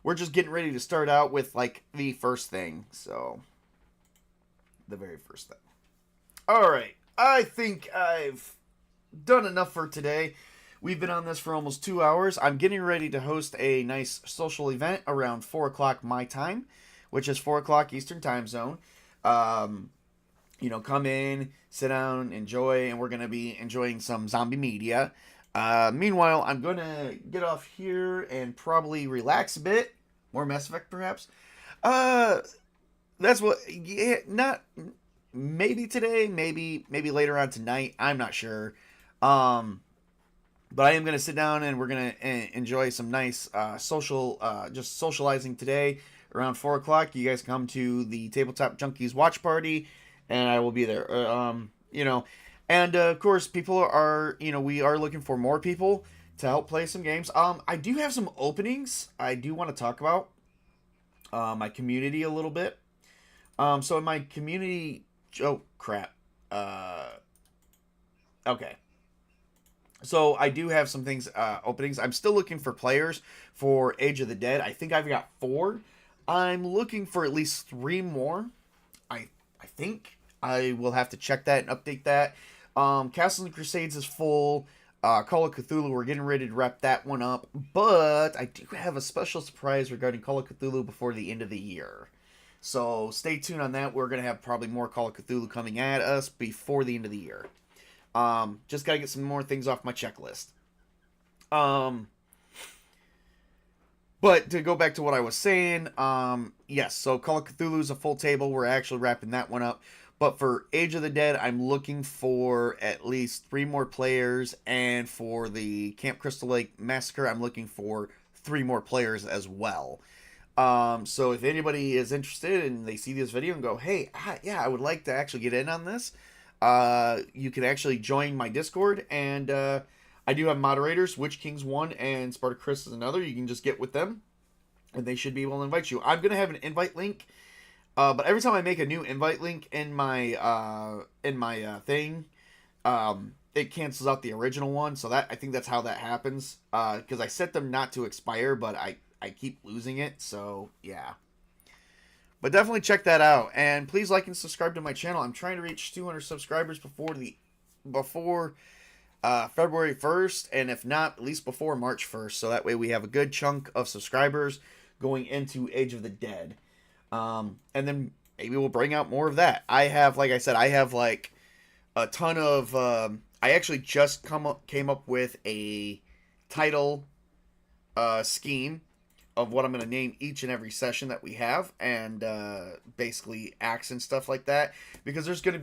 We're just getting ready to start out with, like, the first thing. So, the very first thing. Alright, I think I've done enough for today. We've been on this for almost 2 hours. I'm getting ready to host a nice social event around 4 o'clock my time, which is 4 o'clock Eastern time zone. Come in, sit down, enjoy, and we're going to be enjoying some zombie media. Meanwhile, I'm going to get off here and probably relax a bit. More Mass Effect, perhaps. That's what, yeah, not, maybe today, maybe later on tonight. I'm not sure. But I am going to sit down and we're going to enjoy some nice, just socializing today around 4 o'clock. You guys come to the Tabletop Junkies watch party and I will be there. And, of course, people are, we are looking for more people to help play some games. I do have some openings I do want to talk about. My community a little bit. So in my community... Oh, crap. Okay. So I do have some things, openings. I'm still looking for players for Age of the Dead. I think I've got 4. I'm looking for at least 3 more. I think. I will have to check that and update that. Castles and Crusades is full. Call of Cthulhu, we're getting ready to wrap that one up. But I do have a special surprise regarding Call of Cthulhu before the end of the year. So stay tuned on that. We're going to have probably more Call of Cthulhu coming at us before the end of the year. Just got to get some more things off my checklist. But to go back to what I was saying, yes, so Call of Cthulhu is a full table. We're actually wrapping that one up. But for Age of the Dead, I'm looking for at least 3 more players. And for the Camp Crystal Lake Massacre, I'm looking for 3 more players as well. So if anybody is interested and they see this video and go, hey, yeah, I would like to actually get in on this, you can actually join my Discord. And I do have moderators, Witch Kings 1 and Spartacus is another. You can just get with them, and they should be able to invite you. I'm going to have an invite link. But every time I make a new invite link in my thing, it cancels out the original one. So I think that's how that happens. Because I set them not to expire, but I keep losing it. So yeah. But definitely check that out, and please like and subscribe to my channel. I'm trying to reach 200 subscribers before February 1st, and if not, at least before March 1st. So that way we have a good chunk of subscribers going into Age of the Dead. And then maybe we'll bring out more of that. I have, like I said, like a ton of, I actually just came up with a title, scheme of what I'm going to name each and every session that we have, and, basically acts and stuff like that, because this is going to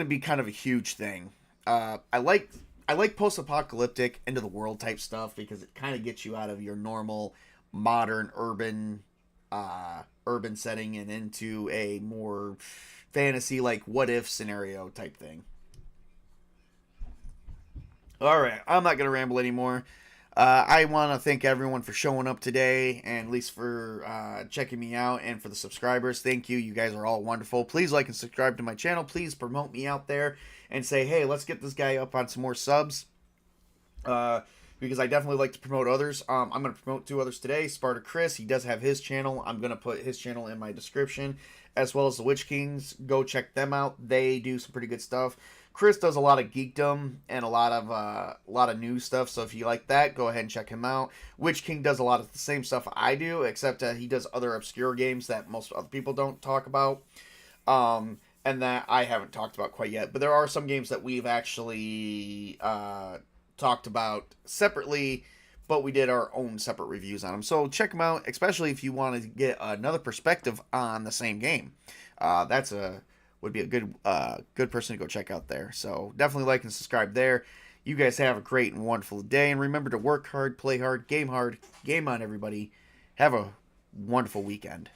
be kind of a huge thing. I like post-apocalyptic, end of the world type stuff, because it kind of gets you out of your normal modern urban urban setting and into a more fantasy, like what if scenario type thing. All right, I'm not gonna ramble anymore. I want to thank everyone for showing up today, and at least for checking me out, and for the subscribers. Thank you. You guys are all wonderful. Please like and subscribe to my channel. Please promote me out there and say, hey, let's get this guy up on some more subs. Because I definitely like to promote others. I'm going to promote 2 others today. Sparta Chris, he does have his channel. I'm going to put his channel in my description, as well as the Witch Kings. Go check them out. They do some pretty good stuff. Chris does a lot of geekdom and a lot of new stuff, so if you like that, go ahead and check him out. Witch King does a lot of the same stuff I do, except he does other obscure games that most other people don't talk about, and that I haven't talked about quite yet. But there are some games that we've actually talked about separately, but we did our own separate reviews on them. So check them out, especially if you want to get another perspective on the same game. Would be a good person to go check out there. So definitely like and subscribe there. You guys have a great and wonderful day, and remember to work hard, play hard, game on, everybody. Have a wonderful weekend.